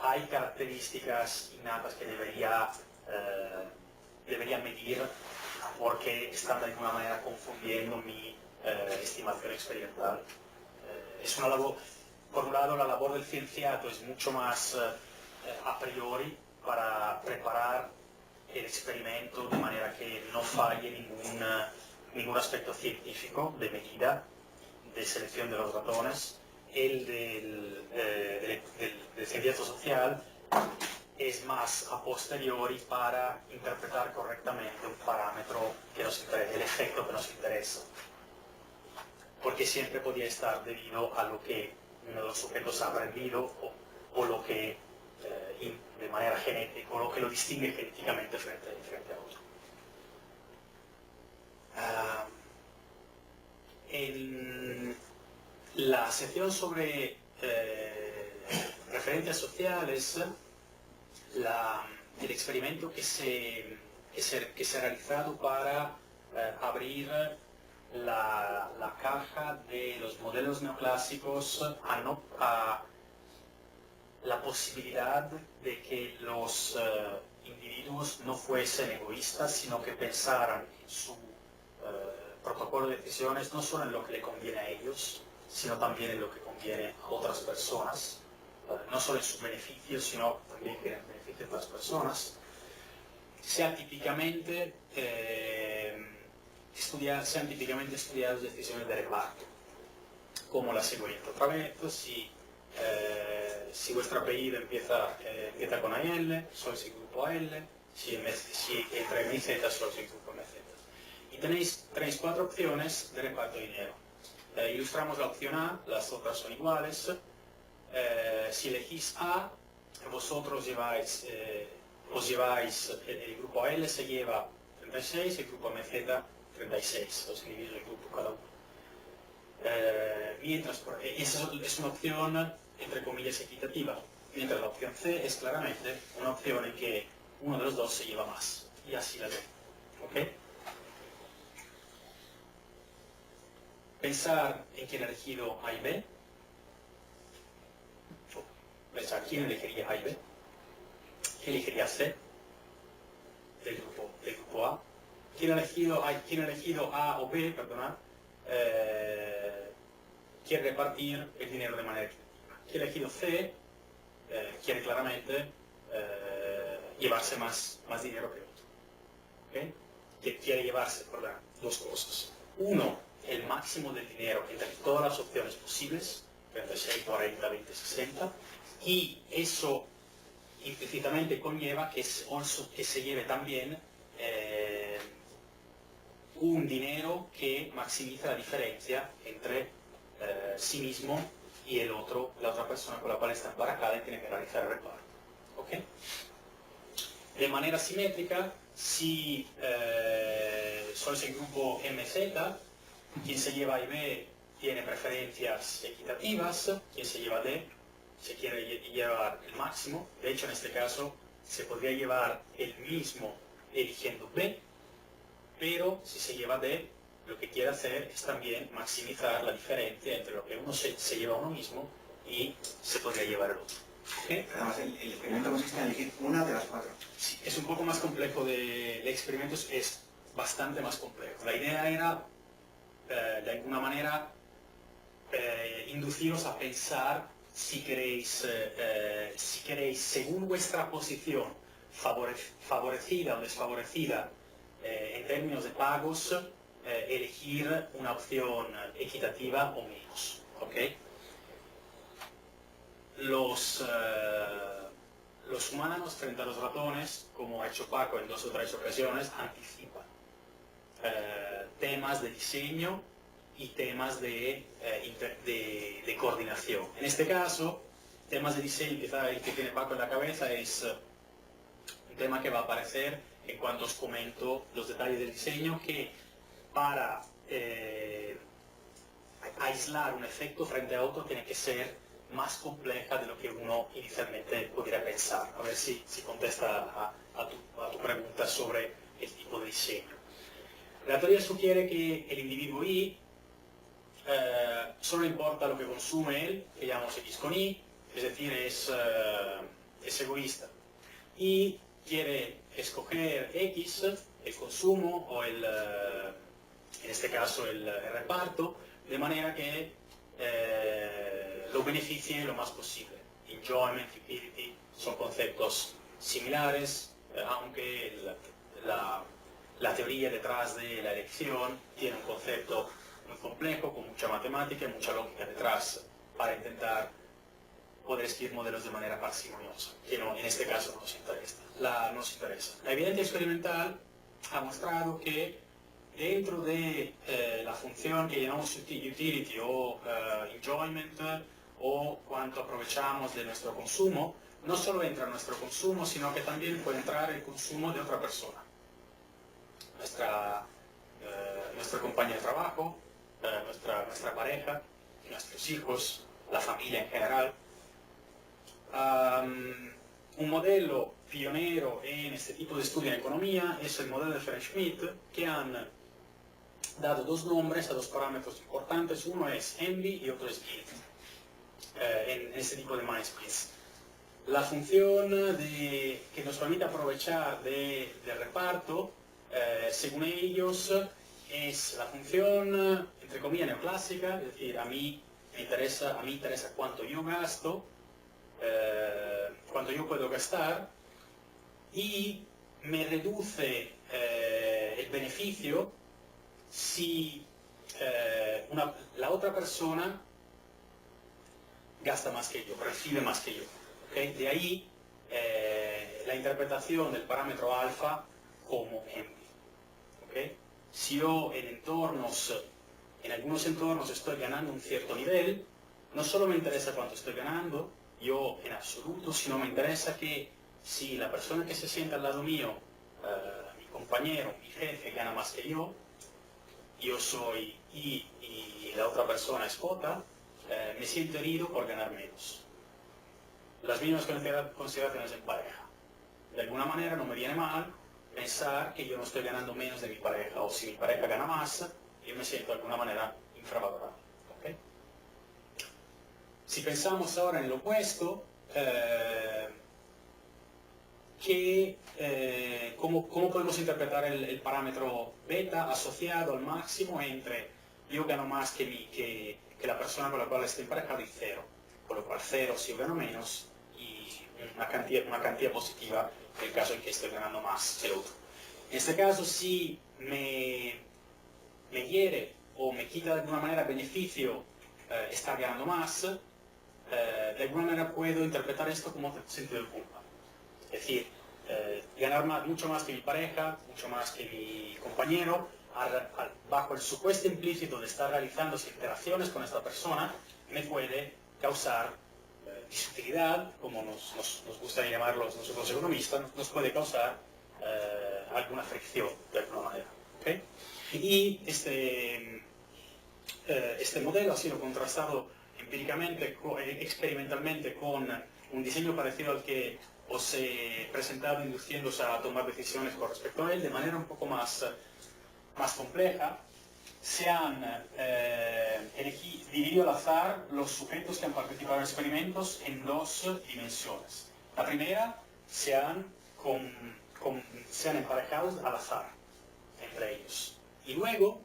Hay características innatas que debería medir porque están de alguna manera confundiendo mi estimación experimental. Es una labor, por un lado, la labor del cienciato es mucho más a priori para preparar el experimento de manera que no falle ningún aspecto científico de medida, de selección de los ratones. El del cienciato social es más a posteriori para interpretar correctamente un parámetro que nos interesa, el efecto que nos interesa. Porque siempre podía estar debido a lo que uno de los sujetos ha aprendido o lo que de manera genética, o lo que lo distingue genéticamente frente a otro. En la sección sobre referencias sociales, el experimento que se ha realizado para abrir la caja de los modelos neoclásicos a la posibilidad de que los individuos no fuesen egoístas, sino que pensaran en su protocolo de decisiones no solo en lo que le conviene a ellos, sino también en lo que conviene a otras personas, no solo en sus beneficios, sino también en el beneficio de otras personas. Sean típicamente estudiadas decisiones de reparto, como la siguiente. Otra vez, si vuestro apellido empieza con AL, sois el grupo AL, si entra en MZ, sois el grupo MZ. Y tenéis 4 opciones de reparto de dinero. Ilustramos la opción A, las otras son iguales. Si elegís A, vosotros os lleváis, el grupo AL se lleva 36, el grupo MZ 36, os dividís el grupo cada uno. Esa es una opción, entre comillas, equitativa, mientras la opción C es claramente una opción en que uno de los dos se lleva más, y así la tengo. ¿Okay? Pensar en quién ha elegido A y B. Pensar quién elegiría A y B. ¿Quién elegiría C del grupo A? ¿Quién ha elegido A o B, perdonad? Quiere repartir el dinero de manera equitativa. Quien ha elegido C quiere claramente llevarse más dinero que otro. ¿Okay? Que quiere llevarse, perdón, 2 cosas. Uno, el máximo del dinero entre todas las opciones posibles, 36, 40, 20, 60, y eso implícitamente conlleva que se lleve también un dinero que maximiza la diferencia entre sí mismo y la otra persona con la cual está embarcada y tiene que realizar el reparto. ¿Okay? De manera simétrica, si sois el grupo MZ, quien se lleva A y B tiene preferencias equitativas, quien se lleva D se quiere llevar el máximo. De hecho, en este caso, se podría llevar el mismo eligiendo B, pero si se lleva D, lo que quiere hacer es también maximizar la diferencia entre lo que uno se lleva a uno mismo y se podría llevar el otro. ¿Okay? Además, el experimento consiste en elegir una de las 4. Sí, es un poco más complejo, el experimento es bastante más complejo. La idea era, de alguna manera, induciros a pensar si queréis, según vuestra posición, favorecida o desfavorecida en términos de pagos, elegir una opción equitativa o menos. ¿Okay? Los humanos frente a los ratones, como ha hecho Paco en 2 o 3 ocasiones, anticipan temas de diseño y temas de coordinación. En este caso, temas de diseño, quizá el que tiene Paco en la cabeza es un tema que va a aparecer en cuanto os comento los detalles del diseño, que para aislar un efecto frente a otro tiene que ser más compleja de lo que uno inicialmente pudiera pensar. A ver si contesta a tu pregunta sobre el tipo de diseño. La teoría sugiere que el individuo Y solo importa lo que consume él, que llamamos X con Y, es decir, es egoísta. Y quiere escoger X, el consumo, o en este caso el reparto, de manera que lo beneficie lo más posible. Enjoyment, utility, son conceptos similares, aunque la teoría detrás de la elección tiene un concepto muy complejo, con mucha matemática y mucha lógica detrás, para intentar poder escribir modelos de manera parsimoniosa, que en este caso no nos interesa. La evidencia experimental ha mostrado que dentro de la función que llamamos utility o enjoyment, o cuánto aprovechamos de nuestro consumo, no solo entra nuestro consumo, sino que también puede entrar el consumo de otra persona. Nuestra compañía de trabajo, nuestra pareja, nuestros hijos, la familia en general. Un modelo pionero en este tipo de estudio en economía es el modelo de French-Schmidt, que han dado dos nombres a dos parámetros importantes. Uno es envy y otro es guilt, en este tipo de mind-splits. La función que nos permite aprovechar del reparto, según ellos, es la función, entre comillas, neoclásica, es decir, a mí me interesa cuánto yo gasto, cuánto yo puedo gastar, y me reduce el beneficio si la otra persona gasta más que yo, recibe más que yo. ¿Okay? De ahí la interpretación del parámetro alfa como envy. ¿Okay? Si yo en algunos entornos estoy ganando un cierto nivel, no solo me interesa cuánto estoy ganando, yo en absoluto, sino me interesa que si la persona que se sienta al lado mío, mi compañero, mi jefe, gana más que yo soy Y y la otra persona es J, me siento herido por ganar menos. Las mismas consideraciones en pareja. De alguna manera no me viene mal pensar que yo no estoy ganando menos de mi pareja, o si mi pareja gana más, yo me siento de alguna manera infravalorado. ¿Okay? Si pensamos ahora en el opuesto, ¿cómo podemos interpretar el parámetro beta asociado al máximo entre yo gano más que la persona con la cual estoy emparejado y cero? Con lo cual cero si yo gano menos y una cantidad positiva en el caso en que estoy ganando más que el otro. En este caso, si me hiere o me quita de alguna manera beneficio estar ganando más, de alguna manera puedo interpretar esto como sentido de culpa. Es decir, ganar mucho más que mi pareja, mucho más que mi compañero, bajo el supuesto implícito de estar realizando interacciones con esta persona, me puede causar disutilidad, como nos gusta llamarlos nosotros economistas, nos puede causar alguna fricción de alguna manera. ¿Okay? Y este modelo ha sido contrastado empíricamente, experimentalmente, con un diseño parecido al que os he presentado, induciéndose a tomar decisiones con respecto a él, de manera un poco más compleja. Se han dividido al azar los sujetos que han participado en experimentos en dos dimensiones. La primera, se han emparejado al azar entre ellos. Y luego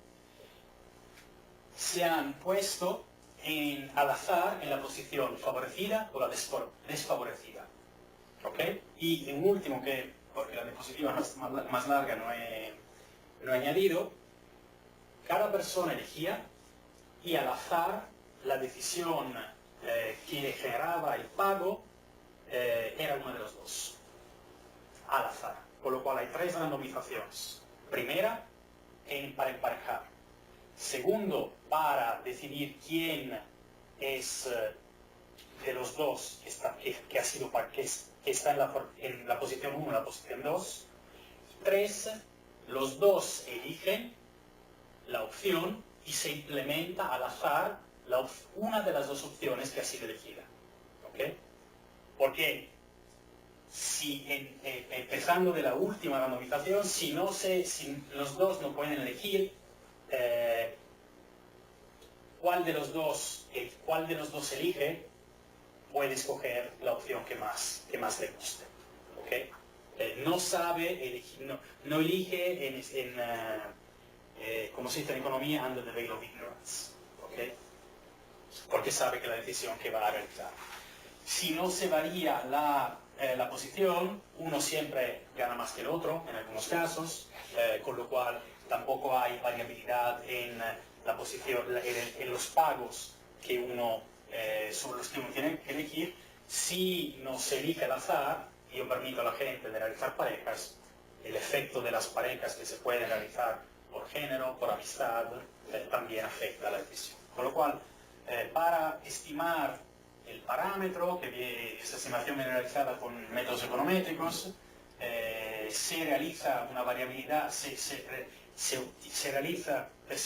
se han puesto al azar en la posición favorecida o la desfavorecida. ¿Okay? Y en un último, porque la diapositiva más larga no he añadido, cada persona elegía y al azar la decisión que generaba el pago era una de los dos. Al azar. Con lo cual hay tres randomizaciones. Primera, para emparejar. Segundo, para decidir quién es de los dos que está en la posición 1 y la posición 2. 3, los dos eligen la opción y se implementa al azar una de las dos opciones que ha sido elegida. ¿Okay? Porque si empezando de la última randomización, si los dos no pueden elegir cuál de los dos elige, puede escoger la opción que más le guste. ¿Okay? No sabe elegir, no elige como se dice en economía, under the veil of ignorance. ¿Okay? Porque sabe que la decisión que va a realizar. Si no se varía la posición, uno siempre gana más que el otro, en algunos casos, con lo cual tampoco hay variabilidad en la posición, en los pagos que sobre los que uno tiene que elegir. Si no se elige al azar, yo permito a la gente de realizar parejas, el efecto de las parejas que se pueden realizar por género, por amistad, también afecta a la decisión. Con lo cual, para estimar el parámetro, que esta estimación viene realizada con métodos econométricos, se realiza una variabilidad, se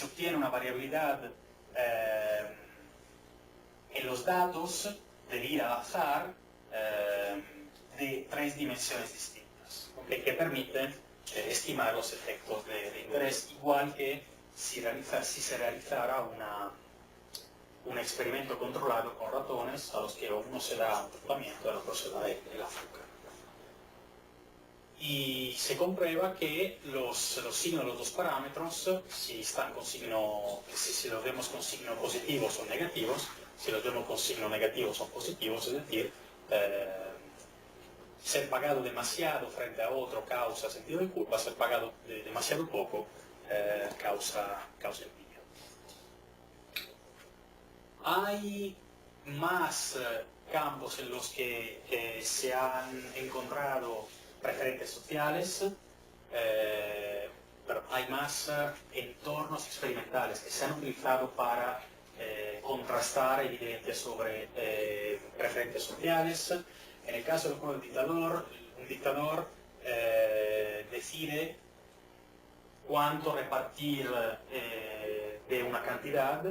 obtiene una variabilidad en los datos del ir al azar de 3 dimensiones distintas, ¿okay? Que permiten estimar los efectos de interés, igual que si se realizara un experimento controlado con ratones a los que uno se da un tratamiento y al otro se da el azúcar. Y se comprueba que los signos de los dos parámetros, si los vemos con signo positivo son negativos, si los vemos con signo negativo son positivos, es decir, ser pagado demasiado frente a otro causa sentido de culpa, ser pagado demasiado poco causa envidia. Hay más campos en los que se han encontrado preferentes sociales, pero hay más entornos experimentales que se han utilizado para contrastar evidencias sobre preferentes sociales. En el caso del juego del dictador, un dictador decide cuánto repartir de una cantidad,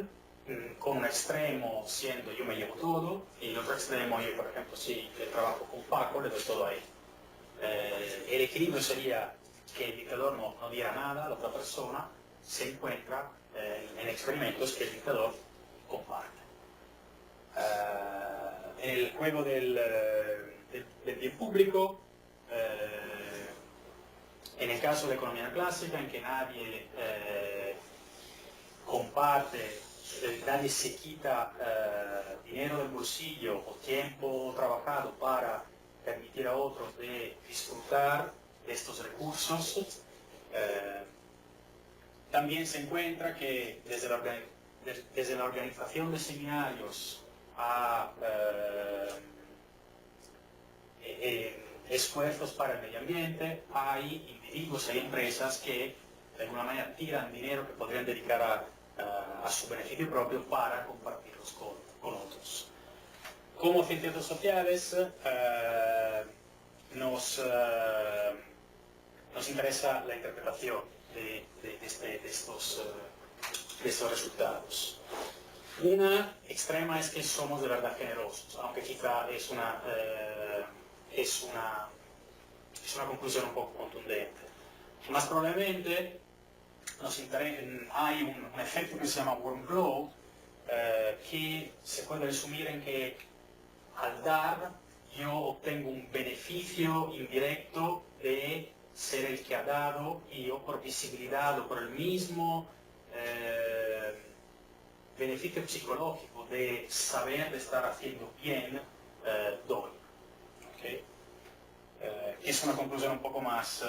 con un extremo siendo yo me llevo todo, y el otro extremo, yo por ejemplo, si trabajo con Paco, le doy todo a él. El equilibrio sería que el dictador no diera nada a la otra persona, se encuentra en experimentos que el dictador comparte. En el juego del bien público, en el caso de la economía clásica, en que nadie comparte, nadie se quita dinero del bolsillo o tiempo trabajado para permitir a otros de disfrutar de estos recursos, también se encuentra que desde la organización de seminarios a esfuerzos para el medio ambiente, hay individuos, hay empresas que de alguna manera tiran dinero que podrían dedicar a su beneficio propio para compartirlos con otros. Como científicos sociales nos interesa la interpretación de estos resultados. Una extrema es que somos de verdad generosos, aunque quizá es una conclusión un poco contundente. Más probablemente hay un efecto que se llama worm glow, que se puede resumir en que al dar yo obtengo un beneficio indirecto de ser el que ha dado, y yo por visibilidad o por el mismo beneficio psicológico de saber de estar haciendo bien, doy. ¿Okay? Es una conclusión un poco más,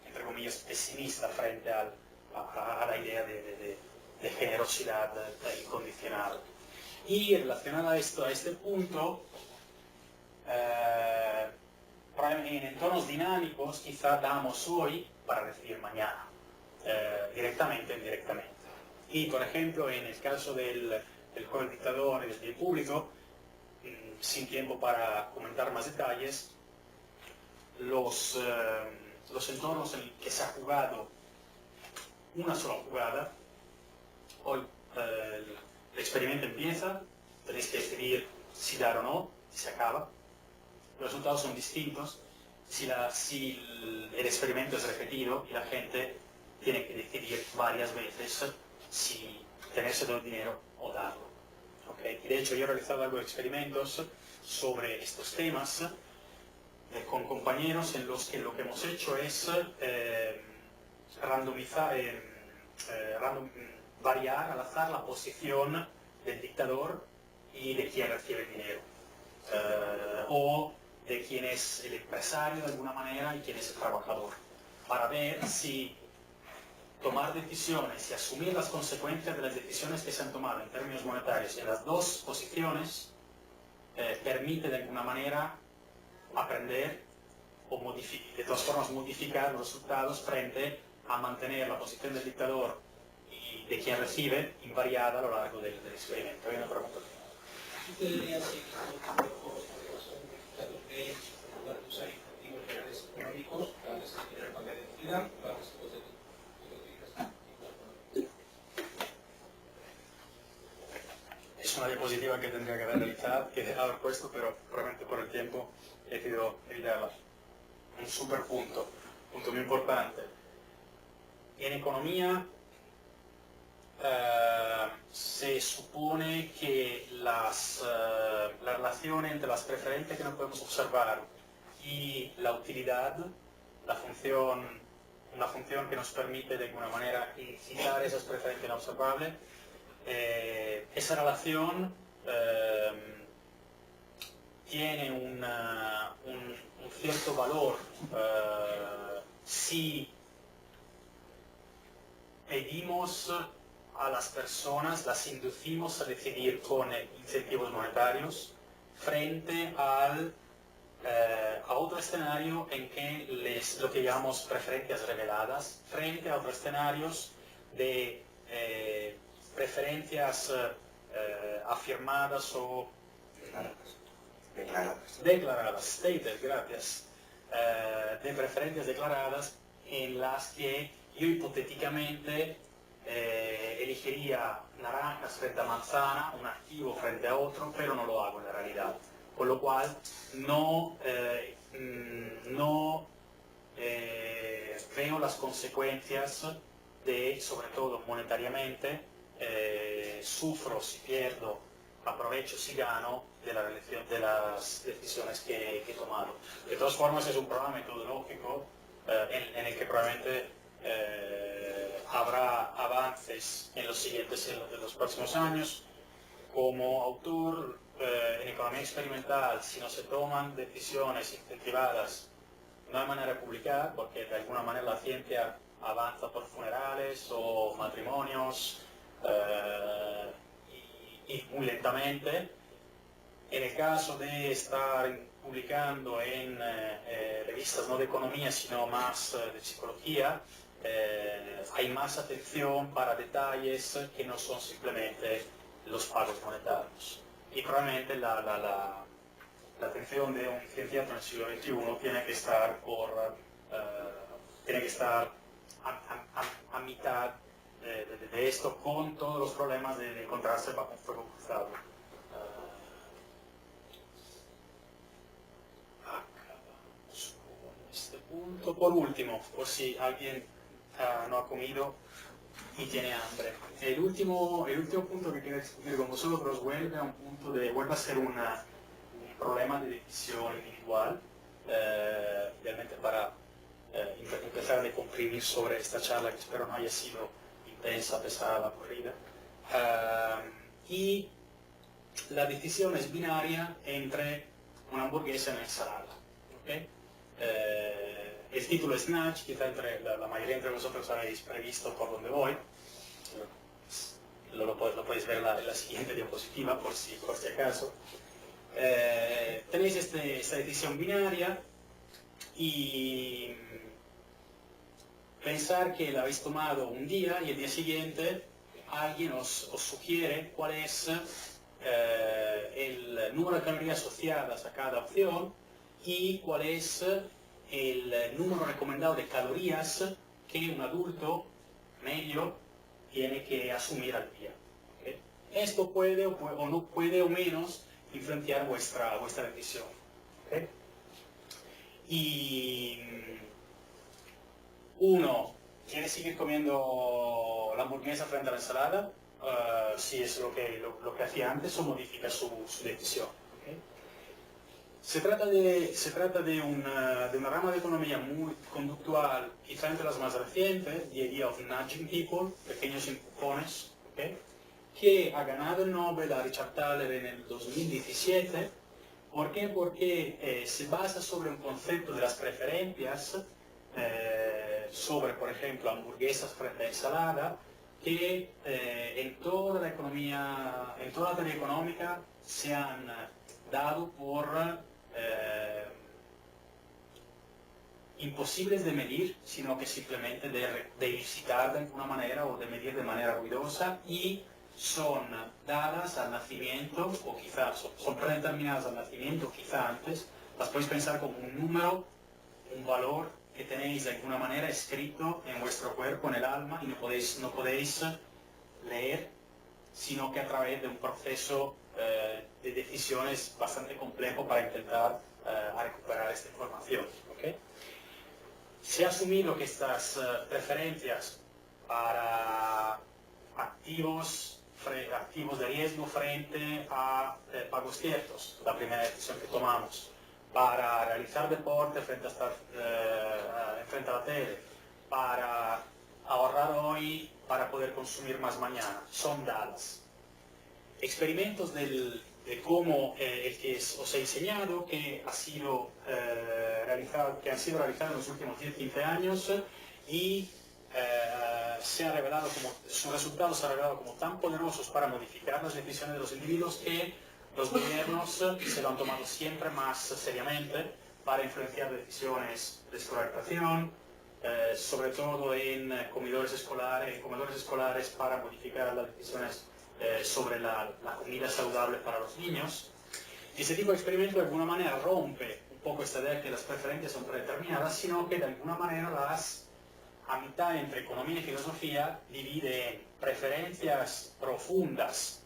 entre comillas, pesimista frente a la idea de generosidad incondicional. Y relacionada a este punto, en entornos dinámicos quizá damos hoy para recibir mañana, directamente o indirectamente. Y por ejemplo, en el caso del juego del dictador y del bien público, sin tiempo para comentar más detalles, los entornos en los que se ha jugado una sola jugada si dar o no, y se acaba. Los resultados son distintos si el experimento es repetido y la gente tiene que decidir varias veces si tenerse todo el dinero o darlo. ¿Okay? Y de hecho yo he realizado algunos experimentos sobre estos temas con compañeros en los que lo que hemos hecho es variar al azar la posición del dictador y de quien recibe el dinero. O de quién es el empresario de alguna manera y quién es el trabajador, para ver si tomar decisiones y asumir las consecuencias de las decisiones que se han tomado en términos monetarios en las dos posiciones permite de alguna manera aprender o de todas formas modificar los resultados frente a mantener la posición del dictador y de quien recibe invariada a lo largo del experimento. Hay una pregunta. Debería seguir de usar incentivos reales económicos para desarrollar para que decidan, para que se pueda Es una diapositiva que tendría que haber realizado, que he dejado puesto, pero probablemente por el tiempo he decidido evitarla. Un super punto muy importante. En economía se supone que la relación entre las preferencias que no podemos observar y la utilidad, una función que nos permite de alguna manera incitar esas preferencias no observables, esa relación tiene un cierto valor si pedimos a las personas, las inducimos a decidir con incentivos monetarios frente a otro escenario en que lo que llamamos preferencias reveladas, frente a otros escenarios de preferencias afirmadas o declaradas, stated, gracias, de preferencias declaradas en las que yo hipotéticamente elegiría naranjas frente a manzana, un activo frente a otro, pero no lo hago en la realidad. Con lo cual no veo las consecuencias de, sobre todo monetariamente, sufro si pierdo, aprovecho si gano de las decisiones que he tomado. De todas formas es un programa metodológico en el que probablemente habrá avances en los próximos años. Como autor en economía experimental, si no se toman decisiones incentivadas, no hay manera de publicar, porque de alguna manera la ciencia avanza por funerales o matrimonios y muy lentamente. En el caso de estar publicando en revistas no de economía, sino más de psicología, hay más atención para detalles que no son simplemente los pagos monetarios. Y probablemente la atención de un científico en el siglo XXI tiene que estar a mitad de esto, con todos los problemas de encontrarse bajo un fuego cruzado. Acabamos con este punto. Por último, por si alguien no ha comido y tiene hambre. El último punto que quiero discutir con vosotros vuelve a ser un problema de decisión individual, realmente para empezar a comprimir sobre esta charla, que espero no haya sido intensa, pesada, aburrida. Y la decisión es binaria entre una hamburguesa y una ensalada. ¿Okay? El título es Snatch, quizá la mayoría entre vosotros habéis previsto por dónde voy. Lo podéis ver en la siguiente diapositiva, por si acaso. Tenéis esta decisión binaria y pensar que la habéis tomado un día y el día siguiente alguien os sugiere cuál es el número de calorías asociadas a cada opción y cuál es el número recomendado de calorías que un adulto medio tiene que asumir al día. ¿Okay? Esto puede o no puede o menos influenciar vuestra decisión. ¿Okay? Y uno quiere seguir comiendo la hamburguesa frente a la ensalada, si es lo que hacía antes, o modifica su decisión. ¿Okay? Se trata de una rama de economía muy conductual, quizá entre las más recientes, the idea of nudging people, pequeños empujones, ¿okay? Que ha ganado el Nobel a Richard Thaler en el 2017. ¿Por qué? Porque se basa sobre un concepto de las preferencias, sobre, por ejemplo, hamburguesas frente a ensalada, que en toda la economía, en toda la teoría económica se han dado por imposibles de medir, sino que simplemente de incitar de alguna manera o de medir de manera ruidosa, y son dadas al nacimiento, o quizás son predeterminadas al nacimiento, quizá antes. Las podéis pensar como un número, un valor que tenéis de alguna manera escrito en vuestro cuerpo, en el alma, y no podéis leer, sino que a través de un proceso de decisiones bastante complejo para intentar recuperar esta información. ¿Okay? Se ha asumido que estas preferencias para activos de riesgo frente a pagos ciertos, la primera decisión que tomamos, para realizar deporte frente a estar frente a la tele, para ahorrar hoy para poder consumir más mañana, son dadas. Experimentos de cómo el que os he enseñado, que han sido realizados en los últimos 10-15 años, y sus resultados se han revelado como tan poderosos para modificar las decisiones de los individuos que los gobiernos se lo han tomado siempre más seriamente para influenciar decisiones de escolarización, sobre todo en comedores escolares para modificar las decisiones sobre la comida saludable para los niños. Y ese tipo de experimento de alguna manera rompe un poco esta idea de que las preferencias son predeterminadas, sino que de alguna manera las a mitad entre economía y filosofía divide en preferencias profundas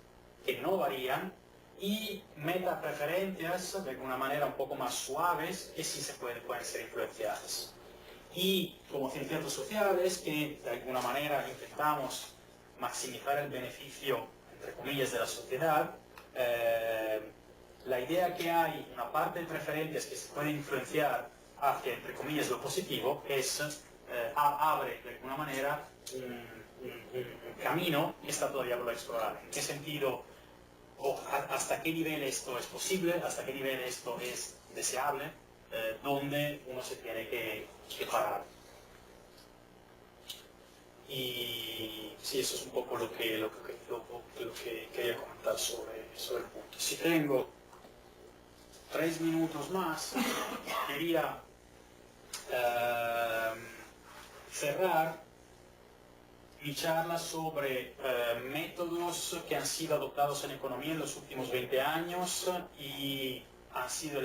que no varían y metapreferencias de alguna manera un poco más suaves que sí pueden ser influenciadas. Y como ciencias sociales, que de alguna manera intentamos maximizar el beneficio, entre comillas, de la sociedad, la idea que hay una parte de preferencias que se pueden influenciar hacia, entre comillas, lo positivo, abre de alguna manera un camino que está todavía por explorar. ¿En qué sentido, hasta qué nivel esto es posible, hasta qué nivel esto es deseable, dónde uno se tiene que parar? Y sí, eso es un poco lo que quería comentar sobre el punto. Si tengo 3 minutos más, quería cerrar mi charla sobre métodos que han sido adoptados en economía en los últimos 20 años y han sido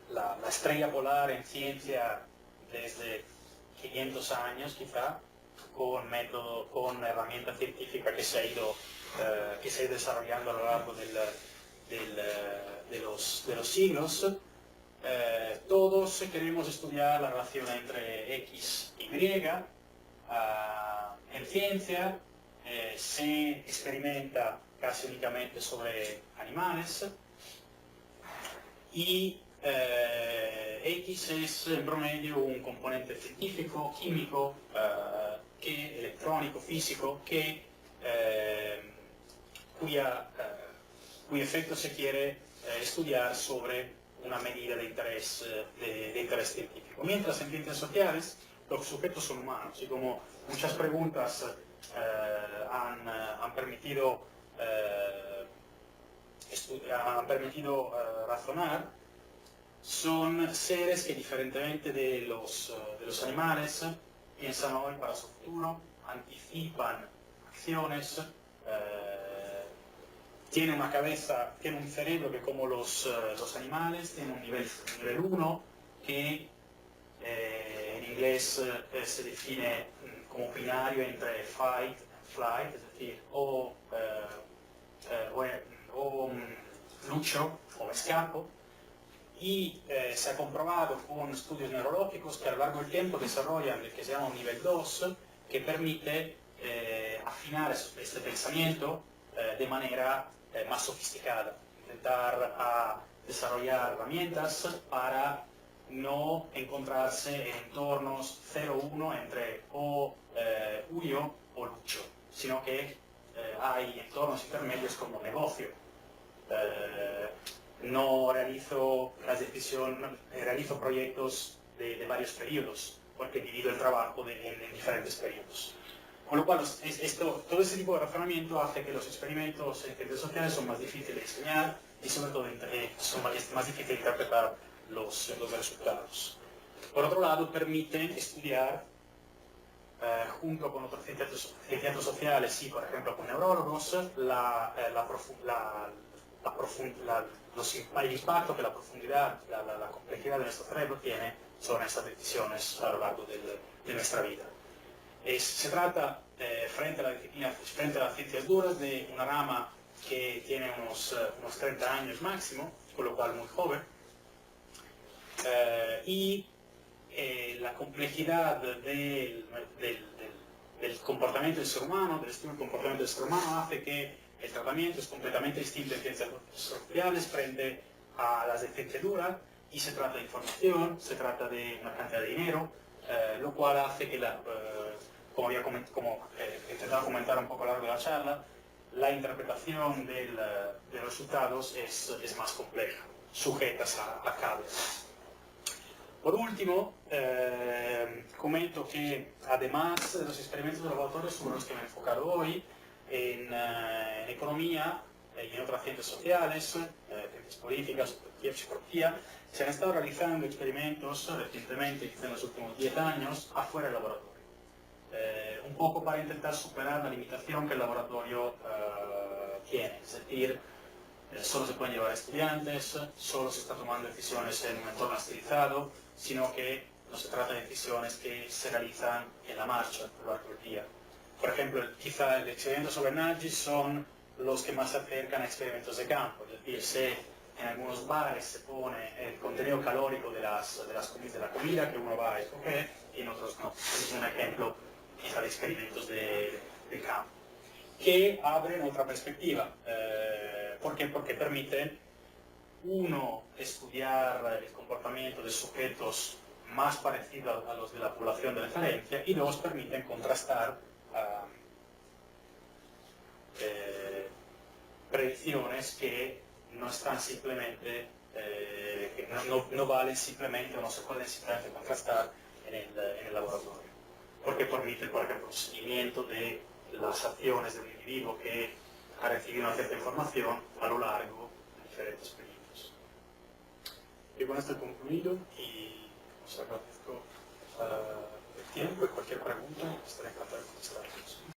la estrella polar en ciencia desde 500 años quizá, con herramienta científica que se ha ido desarrollando a lo largo de los siglos. Todos queremos estudiar la relación entre X y Y. En ciencia se experimenta casi únicamente sobre animales y X es en promedio un componente científico, químico, electrónico, físico, cuyo efecto se quiere estudiar sobre una medida de interés científico. Mientras en ciencias sociales los sujetos son humanos y como muchas preguntas han permitido razonar, son seres que diferentemente de los animales piensan hoy para su futuro, anticipan acciones, tiene una cabeza, tiene un cerebro que como los animales, tiene un nivel 1 que en inglés se define como binario entre fight and flight, es decir, o o Lucho o Mescapo, y se ha comprobado con estudios neurológicos que a lo largo del tiempo desarrollan el que se llama un nivel 2, que permite afinar este pensamiento de manera más sofisticada, intentar desarrollar herramientas para no encontrarse en entornos 0-1 entre o Uyo o Lucho, sino que hay entornos intermedios como negocio. No realizo realizo proyectos de varios periodos, porque divido el trabajo en diferentes periodos. Con lo cual, todo ese tipo de razonamiento hace que los experimentos en ciencias sociales son más difíciles de diseñar y sobre todo son más difíciles de interpretar los resultados. Por otro lado, permiten estudiar junto con otros científicos sociales y, por ejemplo, con neurólogos, el impacto que la profundidad, la complejidad de nuestro cerebro tiene sobre estas decisiones a lo largo de nuestra vida. Se trata, frente a las ciencias duras, de una rama que tiene unos 30 años máximo, con lo cual muy joven, y la complejidad del comportamiento del ser humano, del estudio del comportamiento del ser humano, hace que el tratamiento es completamente distinto en ciencias sociales frente a las de ciencia dura, y se trata de información, se trata de una cantidad de dinero, lo cual hace que, como he intentado comentar un poco a lo largo de la charla, la interpretación de los resultados es más compleja, sujetas a cambios. Por último, comento que además de los experimentos de laboratorio sobre los que me he enfocado hoy, en economía y en otras ciencias sociales, ciencias políticas, sociología, psicología, se han estado realizando experimentos recientemente, quizá en los últimos 10 años, afuera del laboratorio. Un poco para intentar superar la limitación que el laboratorio tiene, es decir, solo se pueden llevar estudiantes, solo se está tomando decisiones en un entorno estilizado, sino que no se trata de decisiones que se realizan en la marcha a lo largo del día. Por ejemplo, quizá el experimento sobre Nagy son los que más se acercan a experimentos de campo, es decir, si en algunos bares se pone el contenido calórico de la comida que uno va a escoger y en otros no. Es un ejemplo quizá de experimentos de campo, que abren otra perspectiva. ¿Por qué? Porque permiten, uno, estudiar el comportamiento de sujetos más parecidos a los de la población de referencia, y dos, permiten contrastar predicciones que no están simplemente, que no valen simplemente o no se pueden simplemente contrastar en el laboratorio. Porque permite, por ejemplo, el seguimiento de las acciones del individuo que ha recibido una cierta información a lo largo de diferentes periodos. Y con esto he concluido y os agradezco el tiempo, y cualquier pregunta estaré encantado de contestarles.